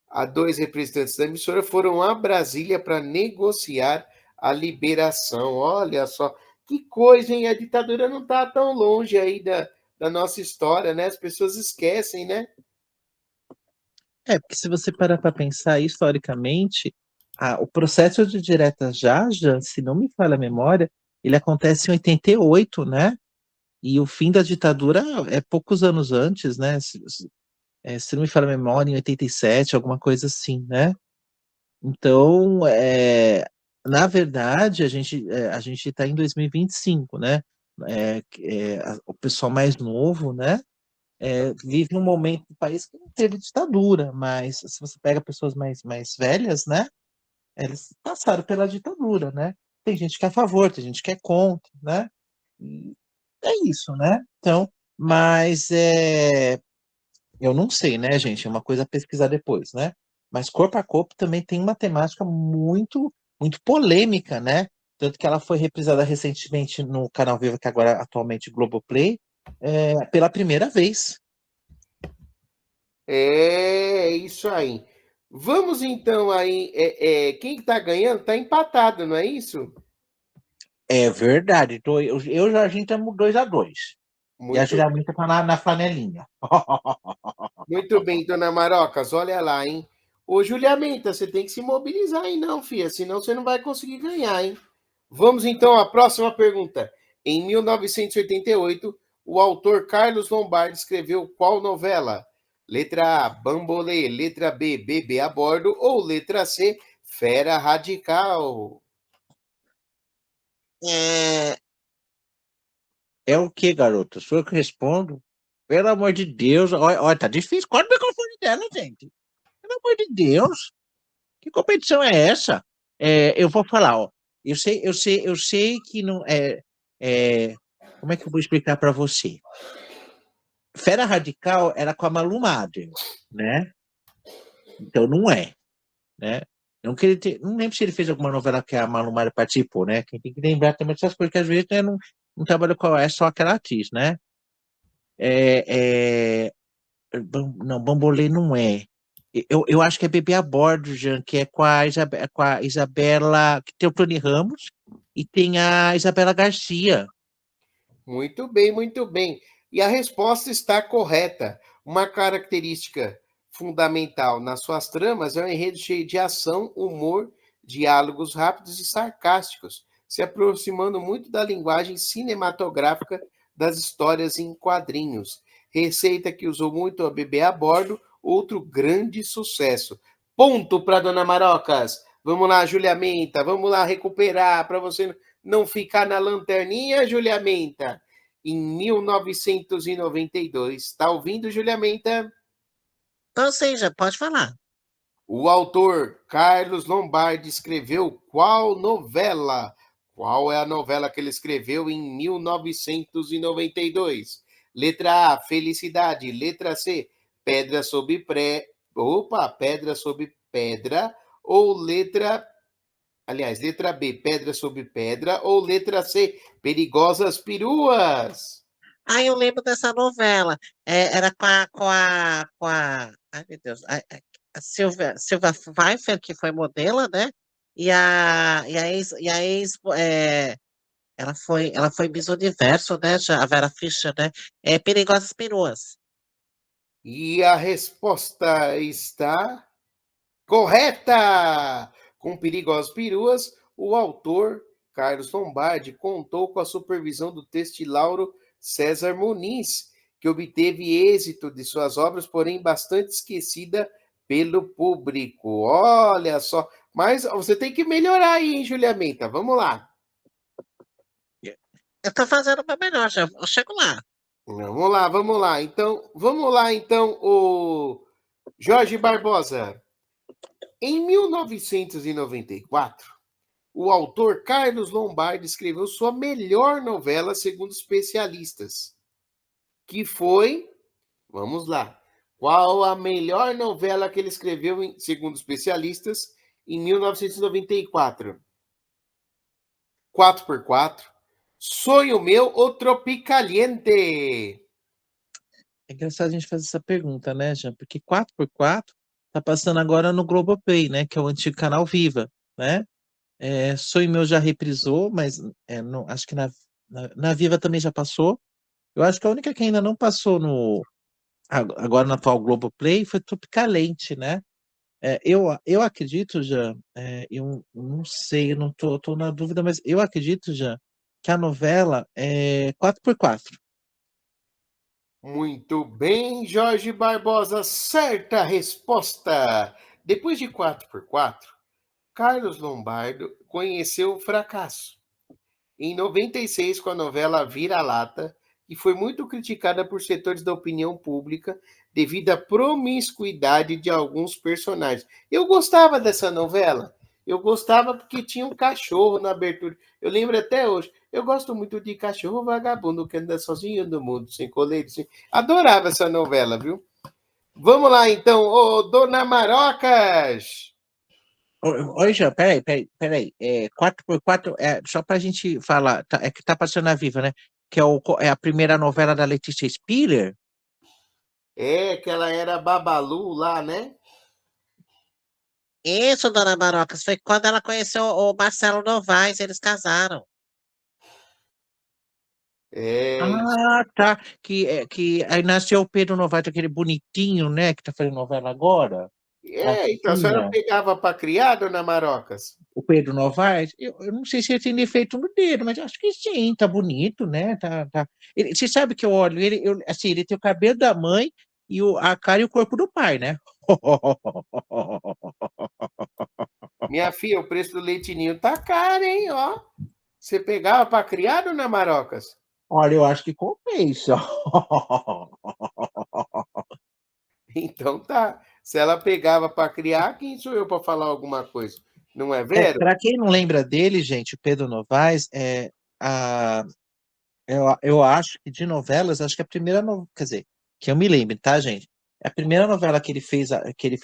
Speaker 1: a dois representantes da emissora, foram a Brasília para negociar a liberação. Olha só, que coisa, hein? A ditadura não está tão longe aí da nossa história, né? As pessoas esquecem, né?
Speaker 3: Porque se você parar para pensar historicamente, O processo de direta já, se não me falha a memória, ele acontece em 88, né? E o fim da ditadura é poucos anos antes, né? Se não me falha a memória, em 87, alguma coisa assim, né? Então, na verdade, a gente está em 2025, né? O pessoal mais novo, né? Vive um momento do país que não teve ditadura, mas se você pega pessoas mais velhas, né? Eles passaram pela ditadura, né? Tem gente que é a favor, tem gente que é contra, né? E é isso, né? Então, mas eu não sei, né, gente? É uma coisa a pesquisar depois, né? Mas Corpo a Corpo também tem uma temática muito, muito polêmica, né? Tanto que ela foi reprisada recentemente no Canal Viva, que agora atualmente Globoplay, pela primeira vez.
Speaker 1: É isso aí. Vamos então aí. Quem que tá ganhando? Tá empatado, não é isso?
Speaker 3: É verdade. Então, a gente estamos 2-2. E a
Speaker 1: Muito,
Speaker 3: Juliana tá na flanelinha.
Speaker 1: muito bem, dona Marocas. Olha lá, hein? Ô, Juliamenta, você tem que se mobilizar aí, não, filha, senão você não vai conseguir ganhar, hein? Vamos então à próxima pergunta. Em 1988, o autor Carlos Lombardi escreveu qual novela? Letra A, Bambolê. Letra B, Bebê a Bordo. Ou letra C, Fera Radical?
Speaker 3: É, é o que, garoto? Sou eu que respondo? Pelo amor de Deus. Olha, olha, tá difícil. Corta o microfone dela, gente. Pelo amor de Deus. Que competição é essa? Eu vou falar, ó. Eu sei que não é, como é que eu vou explicar para você? Fera Radical era com a Malu Mader, né? Então não é, né? Não lembro se ele fez alguma novela que a Malu Mader participou, né? Quem tem que lembrar também dessas coisas, que às vezes, né, não trabalha com é só aquela atriz, né? É, não, Bambolê não é. Eu acho que é Bebê a Bordo, Jean, que é com a Isabela, que tem o Tony Ramos e tem a Isabela Garcia.
Speaker 1: Muito bem, muito bem. E a resposta está correta. Uma característica fundamental nas suas tramas é um enredo cheio de ação, humor, diálogos rápidos e sarcásticos, se aproximando muito da linguagem cinematográfica das histórias em quadrinhos. Receita que usou muito a Bebê a Bordo, outro grande sucesso. Ponto para Dona Marocas. Vamos lá, Julia Menta, vamos lá recuperar para você não ficar na lanterninha, Julia Menta. Em 1992. Tá ouvindo, Julia Menta?
Speaker 3: Ou seja, pode falar.
Speaker 1: O autor Carlos Lombardi escreveu qual novela? Qual é a novela que ele escreveu em 1992? Letra A, Felicidade. Letra C, Pedra sobre Pedra sobre Pedra. Ou letra B, Pedra sobre Pedra. Ou letra C, Perigosas Peruas.
Speaker 3: Ah, eu lembro dessa novela. Era ai meu Deus, a Silvia Pfeiffer, que foi modelo, né? Ela foi Miss Universo, né? A Vera Fischer, né? Perigosas Peruas.
Speaker 1: E a resposta está correta! Com Perigosas Peruas, o autor Carlos Lombardi contou com a supervisão do textilauro César Muniz, que obteve êxito de suas obras, porém bastante esquecida pelo público. Olha só, mas você tem que melhorar aí, hein, Julia Menta? Vamos lá.
Speaker 3: Eu tô fazendo o meu melhor, já. Eu chego lá.
Speaker 1: Vamos lá, vamos lá. Então, vamos lá, então, o Jorge Barbosa. Em 1994, o autor Carlos Lombardi escreveu sua melhor novela, segundo especialistas, que foi, vamos lá, qual a melhor novela que ele escreveu, segundo especialistas, em 1994? 4x4, Sonho Meu ou Tropicaliente?
Speaker 3: É engraçado a gente fazer essa pergunta, né, Jean? Porque 4x4 tá passando agora no Globoplay, né? Que é o antigo canal Viva, né? Sonho Meu já reprisou, mas acho que na Viva também já passou. Eu acho que a única que ainda não passou agora no atual Globoplay foi Tropicalente, né? eu acredito, já, eu não sei, eu não tô na dúvida, mas eu acredito, já, que a novela é 4x4.
Speaker 1: Muito bem, Jorge Barbosa, certa resposta. Depois de 4x4, Carlos Lombardo conheceu o fracasso. Em 96, com a novela Vira-Lata, que foi muito criticada por setores da opinião pública devido à promiscuidade de alguns personagens. Eu gostava dessa novela. Eu gostava porque tinha um cachorro na abertura. Eu lembro até hoje. Eu gosto muito de cachorro vagabundo que anda sozinho no mundo, sem colete. Adorava essa novela, viu? Vamos lá, então, ô Dona Marocas.
Speaker 3: Oi, Jean, peraí. 4x4, só pra gente falar, é que tá passando na Viva, né? Que é a primeira novela da Letícia Spiller.
Speaker 1: É, que ela era Babalu lá, né?
Speaker 4: Isso, dona Marocas, foi quando ela conheceu o Marcelo Novaes, eles casaram.
Speaker 1: É, isso.
Speaker 3: Ah, tá. Que aí nasceu o Pedro Novaes, aquele bonitinho, né? Que tá fazendo novela agora.
Speaker 1: Então a senhora
Speaker 3: Baixinha.
Speaker 1: pegava para criar, Dona Marocas?
Speaker 3: O Pedro Novaes, eu não sei se ele tem defeito no dedo, mas eu acho que sim, tá bonito, né? Você sabe que eu olho ele, assim, ele tem o cabelo da mãe e a cara e o corpo do pai, né?
Speaker 1: Minha filha, o preço do leitinho tá caro, hein, ó. Você pegava para criar, Dona Marocas?
Speaker 3: Olha, eu acho que compensa.
Speaker 1: Então tá. Se ela pegava para criar, quem sou eu para falar alguma coisa? Não é vero?
Speaker 3: Para quem não lembra dele, gente, o Pedro Novaes a, eu acho que de novelas, acho que a primeira novela, quer dizer, que eu me lembro, tá, gente? É a primeira novela que ele fez,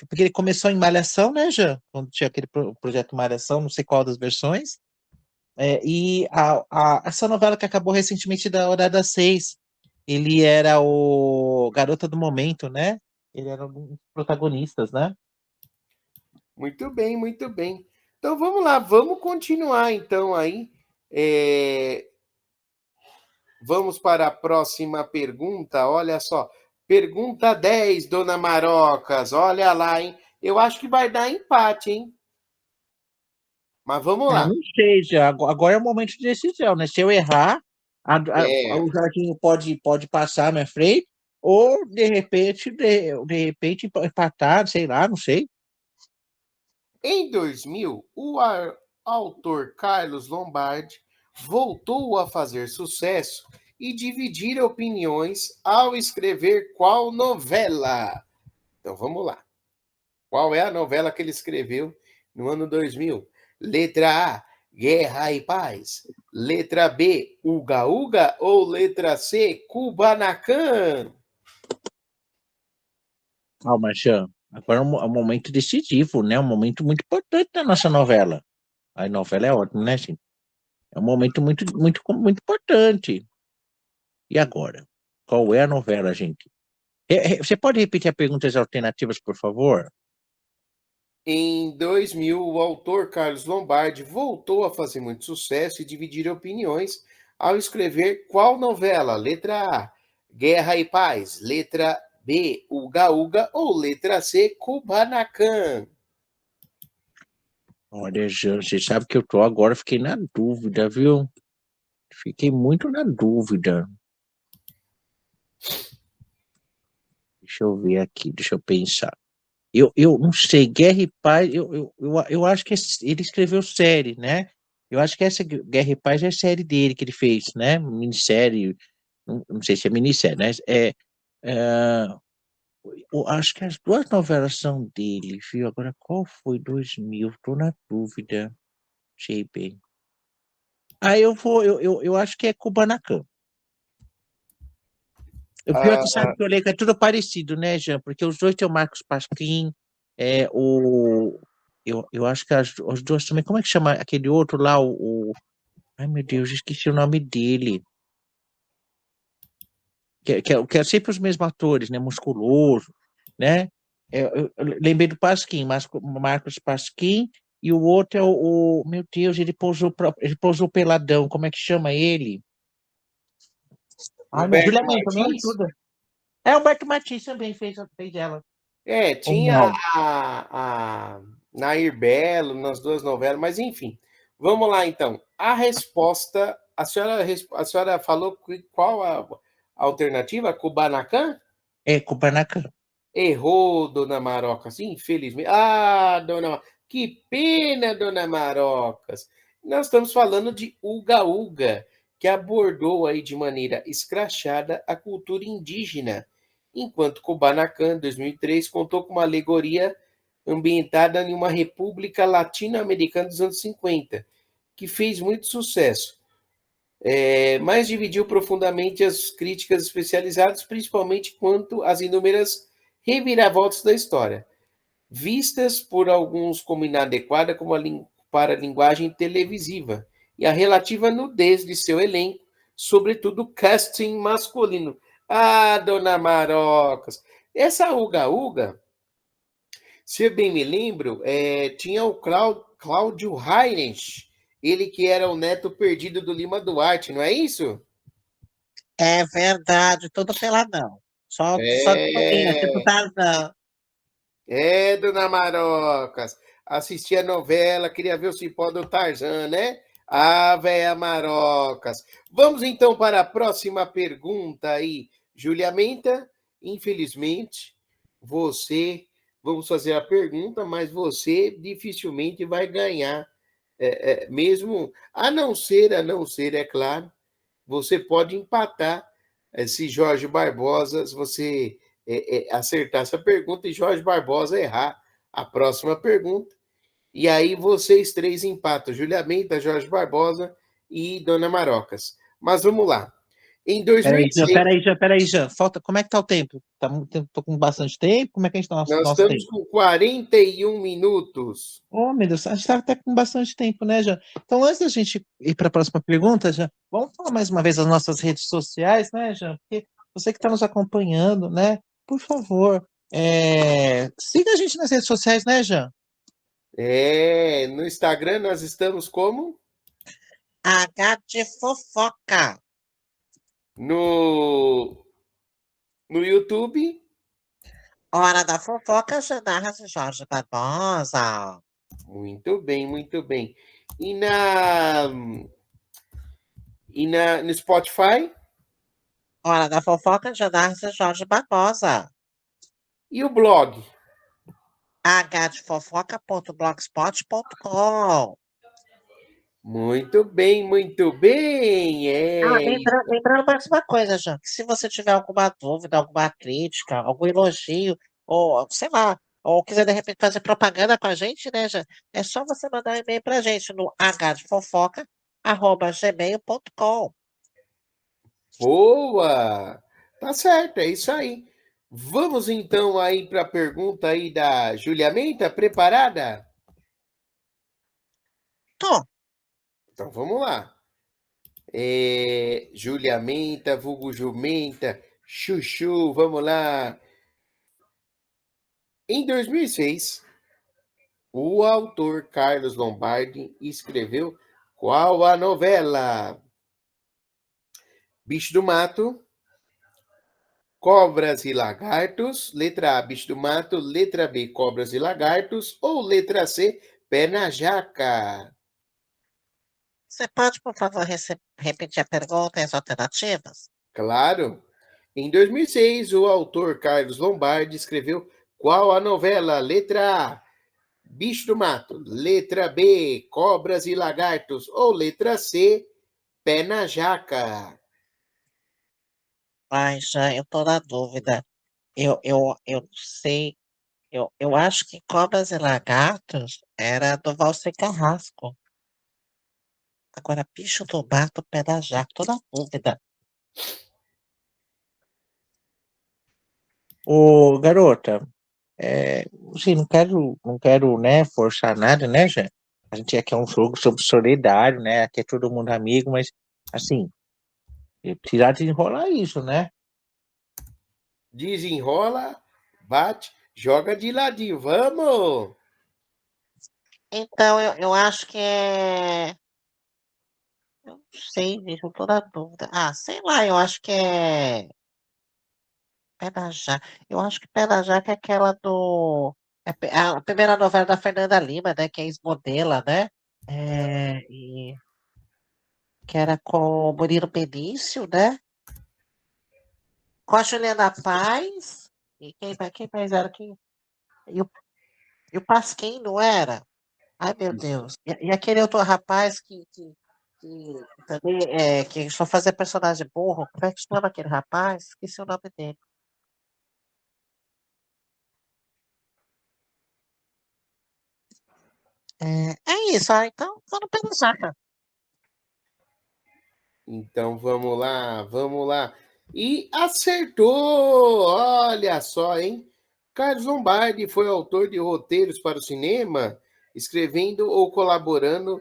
Speaker 3: porque ele começou em Malhação, né, Jean? Quando tinha aquele projeto Malhação, não sei qual das versões. Essa novela que acabou recentemente da Hora das 6, ele era o Garota do Momento, né? Ele era um dos protagonistas, né?
Speaker 1: Muito bem, muito bem. Então vamos lá, vamos continuar então aí. É, Vamos para a próxima pergunta. Olha só. Pergunta 10, Dona Marocas. Olha lá, hein? Eu acho que vai dar empate, hein? Mas vamos
Speaker 3: Ah,
Speaker 1: lá.
Speaker 3: não sei, já. Agora é o momento de decisão, né? Se eu errar,
Speaker 1: É,
Speaker 3: o Jardim pode passar à minha frente, ou de repente empatar, sei lá, não sei.
Speaker 1: em 2000, autor Carlos Lombardi voltou a fazer sucesso e dividir opiniões ao escrever qual novela? Então vamos lá. Qual é a novela que ele escreveu no ano 2000? Letra A, Guerra e Paz. Letra B, Uga Uga. Ou letra C, Kubanacan?
Speaker 3: Calma, Jean. Agora é um momento decisivo, né? Um momento muito importante da nossa novela. A novela é ótima, né, gente? É um momento muito importante. E agora? Qual é a novela, gente? Você pode repetir as perguntas alternativas, por favor?
Speaker 1: Em 2000, o autor Carlos Lombardi voltou a fazer muito sucesso e dividir opiniões ao escrever qual novela? Letra A, Guerra e Paz. Letra B, Uga Uga. Ou letra C, Kubanacan?
Speaker 3: Olha, Jean, você sabe que eu tô agora, fiquei na dúvida, viu? Fiquei muito na dúvida. Deixa eu ver aqui, deixa eu pensar. Eu não sei, Guerra e Paz, eu acho que ele escreveu série, né? Eu acho que essa Guerra e Paz é a série dele que ele fez, né? Minissérie, não sei se é minissérie, né? É, eu acho que as duas novelas são dele, viu? Agora, qual foi 2000? Tô na dúvida. Sei bem. Aí eu acho que é Kubanacan. O pior é que sabe que eu leio que é tudo parecido, né, Jean? Porque os dois tem o Marcos Pasquim, eu acho que as duas também. Como é que chama aquele outro lá? Ai, meu Deus, esqueci o nome dele. Que é sempre os mesmos atores, né? Musculoso, né? Eu lembrei do Pasquim, Marcos Pasquim, e o outro é meu Deus, ele pousou peladão. Como é que chama ele? Ai, meu
Speaker 1: Humberto
Speaker 3: Juliamento, me
Speaker 1: Martins?
Speaker 3: ajuda. É, o Humberto Martins também fez ela.
Speaker 1: É,
Speaker 3: Ou
Speaker 1: tinha
Speaker 3: não?
Speaker 1: a Nair Belo nas 2 novelas, mas enfim. Vamos lá então. A resposta, a senhora falou qual a alternativa? Kubanacan?
Speaker 3: É, Kubanacan.
Speaker 1: Errou, dona Marocas, infelizmente. Ah, que pena, dona Marocas. Nós estamos falando de Uga Uga, que abordou aí de maneira escrachada a cultura indígena, enquanto Kubanacan, 2003, contou com uma alegoria ambientada em uma república latino-americana dos anos 50, que fez muito sucesso, mas dividiu profundamente as críticas especializadas, principalmente quanto às inúmeras reviravoltas da história, vistas por alguns como inadequada como para a linguagem televisiva, e a relativa nudez de seu elenco, sobretudo o casting masculino. Ah, dona Marocas! Essa Uga Uga, se eu bem me lembro, tinha o Cláudio Heinrich, ele que era o neto perdido do Lima Duarte, não é isso?
Speaker 4: É verdade, tudo peladão. Só de boinha, tipo
Speaker 1: É,
Speaker 4: Tarzan.
Speaker 1: dona Marocas. Assisti a novela, queria ver o cipó do Tarzan, né? Ah, véia Marocas. Vamos então para a próxima pergunta aí. Julia Menta, infelizmente, você, vamos fazer a pergunta, mas você dificilmente vai ganhar, mesmo, a não ser, é claro, você pode empatar, se Jorge Barbosa, se você acertar essa pergunta e Jorge Barbosa errar a próxima pergunta. E aí vocês três empatam, Julia Menta, Jorge Barbosa e Dona Marocas. Mas vamos lá. Em
Speaker 3: Peraí, Jean,
Speaker 1: 2006,
Speaker 3: peraí, Jean, peraí, Jean. Falta, como é que tá o tempo? Tô com bastante tempo? Como é que a gente tá no
Speaker 1: nós
Speaker 3: nosso
Speaker 1: estamos
Speaker 3: tempo?
Speaker 1: com 41 minutos.
Speaker 3: Oh, meu Deus, a gente tá até com bastante tempo, né, Jean? Então, antes da gente ir para a próxima pergunta, Jean, vamos falar mais uma vez das nossas redes sociais, né, Jean? Porque você que está nos acompanhando, né? Por favor, siga a gente nas redes sociais, né, Jean?
Speaker 1: No Instagram nós estamos como?
Speaker 4: H de fofoca.
Speaker 1: No, no YouTube.
Speaker 4: Hora da fofoca, Janarras e Jorge Barbosa.
Speaker 1: Muito bem, muito bem. E no Spotify?
Speaker 4: Hora da fofoca, Janarras e Jorge Barbosa.
Speaker 1: E o blog?
Speaker 4: hdfofoca.blogspot.com.
Speaker 1: Muito bem, muito bem.
Speaker 4: Ah, lembrando mais uma coisa, Jean, que se você tiver alguma dúvida, alguma crítica, algum elogio, ou sei lá, ou quiser de repente fazer propaganda com a gente, né, Jean, é só você mandar um e-mail pra gente no hdfofoca@gmail.com.
Speaker 1: Boa! Tá certo, é isso aí. Vamos então aí para a pergunta aí da Julia Menta, preparada?
Speaker 4: Tô.
Speaker 1: Então vamos lá. Julia Menta, vulgo Jumenta, Chuchu, vamos lá. Em 2006, o autor Carlos Lombardi escreveu qual a novela? Bicho do Mato, Cobras e Lagartos, letra A, Bicho do Mato, letra B, Cobras e Lagartos, ou letra C, Pé na Jaca?
Speaker 4: Você pode, por favor, repetir a pergunta e as alternativas?
Speaker 1: Claro. Em 2006, o autor Carlos Lombardi escreveu qual a novela? Letra A, Bicho do Mato, letra B, Cobras e Lagartos, ou letra C, Pé na Jaca?
Speaker 4: Ai, Jean, eu tô na dúvida. Eu não sei. Eu acho que Cobras e Lagartos era do Valser Carrasco. Agora, bicho do mato, pé da jaca, tô na dúvida.
Speaker 3: Ô, garota, assim, não quero, né, forçar nada, né, Jean? A gente aqui é um jogo sobre solidário, né? Aqui é todo mundo amigo, mas, assim, precisar desenrolar isso, né?
Speaker 1: Desenrola, bate, joga de ladinho. Vamos!
Speaker 4: Então, eu acho que é. Eu não sei, gente, eu tô na dúvida. Ah, sei lá, eu acho que é. Pé na Jaca. Eu acho que Pé na Jaca é aquela do. A primeira novela da Fernanda Lima, né? Que é ex-modela, né? Que era com o Murilo Benício, né? Com a Juliana Paz. E quem mais era? E o, e o Pasquim, não era? Ai, meu
Speaker 1: Isso.
Speaker 4: Deus. E aquele outro rapaz que também que só fazia personagem burro. Como é que chama aquele rapaz? Esqueci o nome dele. É isso, então vou no Pé na Jaca.
Speaker 1: Então vamos lá, vamos lá. E acertou! Olha só, hein? Carlos Lombardi foi autor de roteiros para o cinema, escrevendo ou colaborando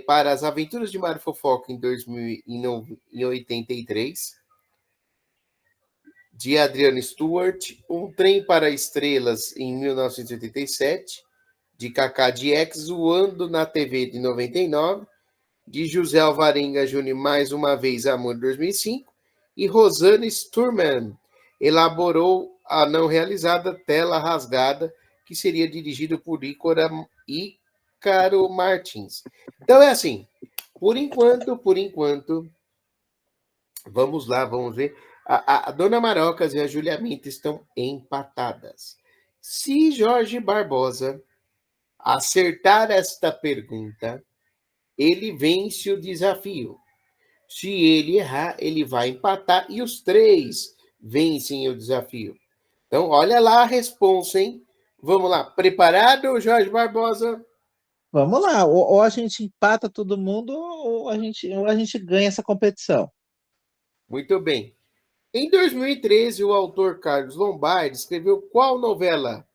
Speaker 1: para As Aventuras de Mário Fofoca em 1983, de Adriano Stewart, Um Trem para Estrelas em 1987, de Cacá Dieck, Zoando na TV de 99, de José Alvarenga Júnior, Mais Uma Vez Amor, 2005, e Rosana Sturman elaborou a não realizada Tela Rasgada, que seria dirigido por Ícaro Martins. Então é assim, por enquanto, vamos lá, vamos ver. A Dona Marocas e a Julia Minta estão empatadas. Se Jorge Barbosa acertar esta pergunta, ele vence o desafio. Se ele errar, ele vai empatar e os três vencem o desafio. Então, olha lá a responsa, hein? Vamos lá. Preparado, Jorge Barbosa?
Speaker 3: Vamos lá, ou a gente empata todo mundo, ou a gente ganha essa competição.
Speaker 1: Muito bem. Em 2013, o autor Carlos Lombardi escreveu qual novela?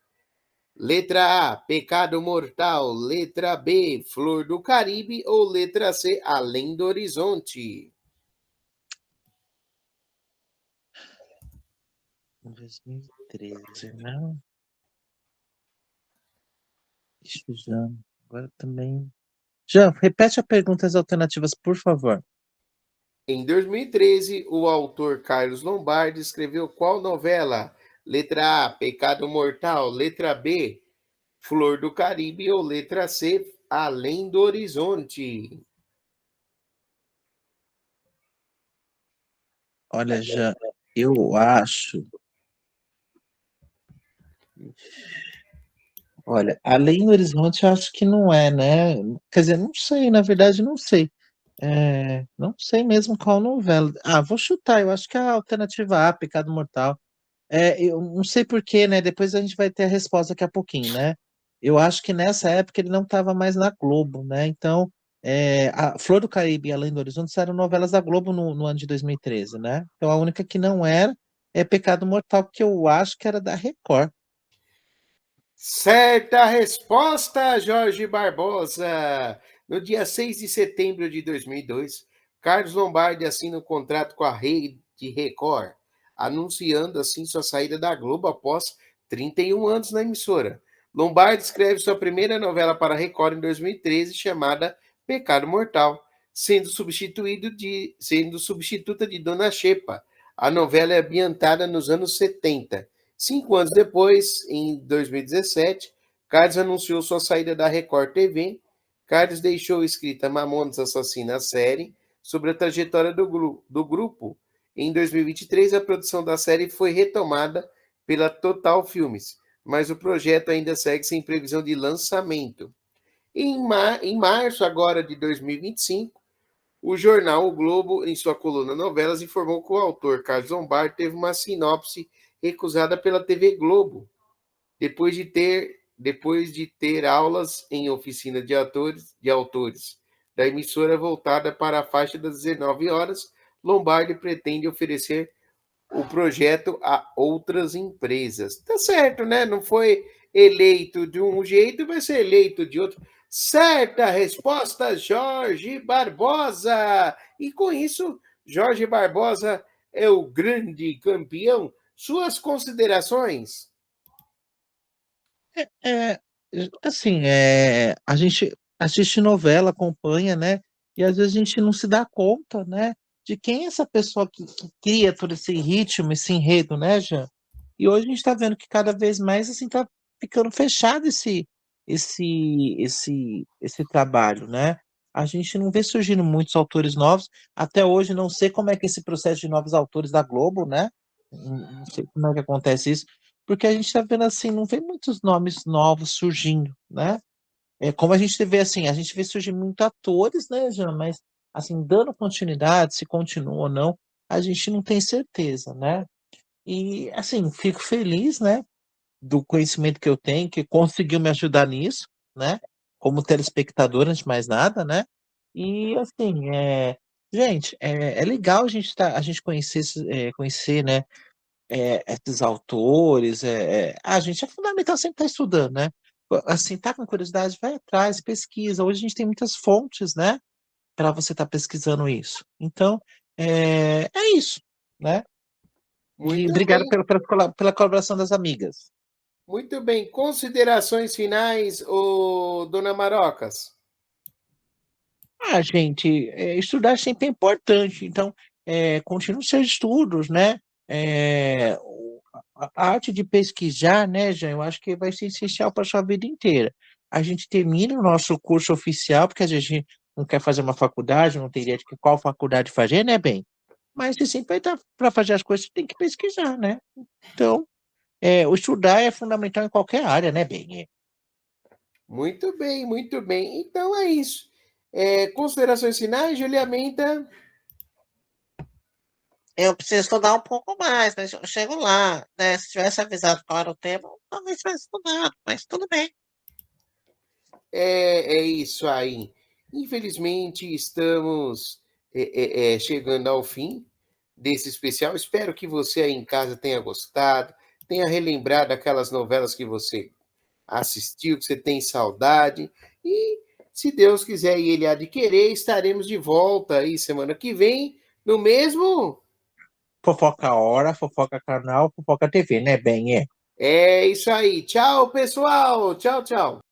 Speaker 1: Letra A, Pecado Mortal. Letra B, Flor do Caribe. Ou letra C, Além do Horizonte?
Speaker 3: 2013, não? Isso já. Agora também. Já, repete as perguntas alternativas, por favor.
Speaker 1: Em 2013, o autor Carlos Lombardi escreveu qual novela? Letra A, Pecado Mortal. Letra B, Flor do Caribe. Ou letra C, Além do Horizonte?
Speaker 3: Olha, já, eu acho. Olha, Além do Horizonte, eu acho que não é, né? Quer dizer, não sei, na verdade, não sei. Não sei mesmo qual novela. Ah, vou chutar, eu acho que é a alternativa A, Pecado Mortal. Eu não sei por quê, né? Depois a gente vai ter a resposta daqui a pouquinho, né? Eu acho que nessa época ele não estava mais na Globo, né? Então, a Flor do Caribe e Além do Horizonte eram novelas da Globo no ano de 2013, né? Então a única que não era é Pecado Mortal, que eu acho que era da Record.
Speaker 1: Certa resposta, Jorge Barbosa. No dia 6 de setembro de 2002, Carlos Lombardi assina um contrato com a Rede Record, anunciando assim sua saída da Globo após 31 anos na emissora. Lombardi escreve sua primeira novela para a Record em 2013, chamada Pecado Mortal, sendo substituta de Dona Xepa. A novela é ambientada nos anos 70. 5 anos depois, em 2017, Carlos anunciou sua saída da Record TV. Carlos deixou escrita Mamonas Assassina, a série, sobre a trajetória do grupo. Em 2023, a produção da série foi retomada pela Total Filmes, mas o projeto ainda segue sem previsão de lançamento. Em março agora de 2025, o jornal O Globo, em sua coluna Novelas, informou que o autor Carlos Lombardi teve uma sinopse recusada pela TV Globo, depois de ter aulas em oficina de autores da emissora voltada para a faixa das 19 horas. Lombardi pretende oferecer o projeto a outras empresas. Tá certo, né? Não foi eleito de um jeito, vai ser eleito de outro. Certa resposta, Jorge Barbosa. E com isso, Jorge Barbosa é o grande campeão. Suas considerações?
Speaker 3: É, assim, a gente assiste novela, acompanha, né? E às vezes a gente não se dá conta, né? de quem é essa pessoa que cria todo esse ritmo, esse enredo, né, Jean? E hoje a gente está vendo que cada vez mais assim está ficando fechado esse trabalho, né? A gente não vê surgindo muitos autores novos. Até hoje não sei como é que é esse processo de novos autores da Globo, né? Não sei como é que acontece isso, porque a gente está vendo assim, não vê muitos nomes novos surgindo, né? É como a gente vê assim, a gente vê surgir muitos atores, né, Jean? Mas assim, dando continuidade, se continua ou não, a gente não tem certeza, né? E assim, fico feliz, né, do conhecimento que eu tenho, que conseguiu me ajudar nisso, né? Como telespectador, antes de mais nada, né? E assim, gente, é legal a gente conhecer, conhecer, né, esses autores. A gente é fundamental sempre estar estudando, né? Assim, tá com curiosidade, vai atrás, pesquisa. Hoje a gente tem muitas fontes, né, para você estar pesquisando isso. Então, é isso, né? E
Speaker 1: Muito
Speaker 3: obrigado
Speaker 1: bem,
Speaker 3: pela colaboração das amigas.
Speaker 1: muito bem. Considerações finais, dona Marocas?
Speaker 3: Gente, estudar sempre é importante, então, continue seus estudos, né? A arte de pesquisar, né, Jean, eu acho que vai ser essencial para a sua vida inteira. A gente termina o nosso curso oficial, porque às vezes a gente não quer fazer uma faculdade, não tem ideia de qual faculdade fazer, né, bem? Mas você sempre vai estar para fazer as coisas, você tem que pesquisar, né? Então, o estudar é fundamental em qualquer área, né, bem?
Speaker 1: Muito bem, muito bem. Então é isso. Considerações finais, Julia Menta?
Speaker 4: Eu preciso estudar um pouco mais, mas eu chego lá, né? Se tivesse avisado qual era o tema, talvez tivesse estudado, mas tudo bem.
Speaker 1: É isso aí. Infelizmente, estamos chegando ao fim desse especial. Espero que você aí em casa tenha gostado, tenha relembrado aquelas novelas que você assistiu, que você tem saudade. E, se Deus quiser e Ele há de querer, estaremos de volta aí semana que vem, no mesmo.
Speaker 3: Fofoca Hora, Fofoca Canal, Fofoca TV, né, bem?
Speaker 1: É isso aí. Tchau, pessoal. Tchau, tchau.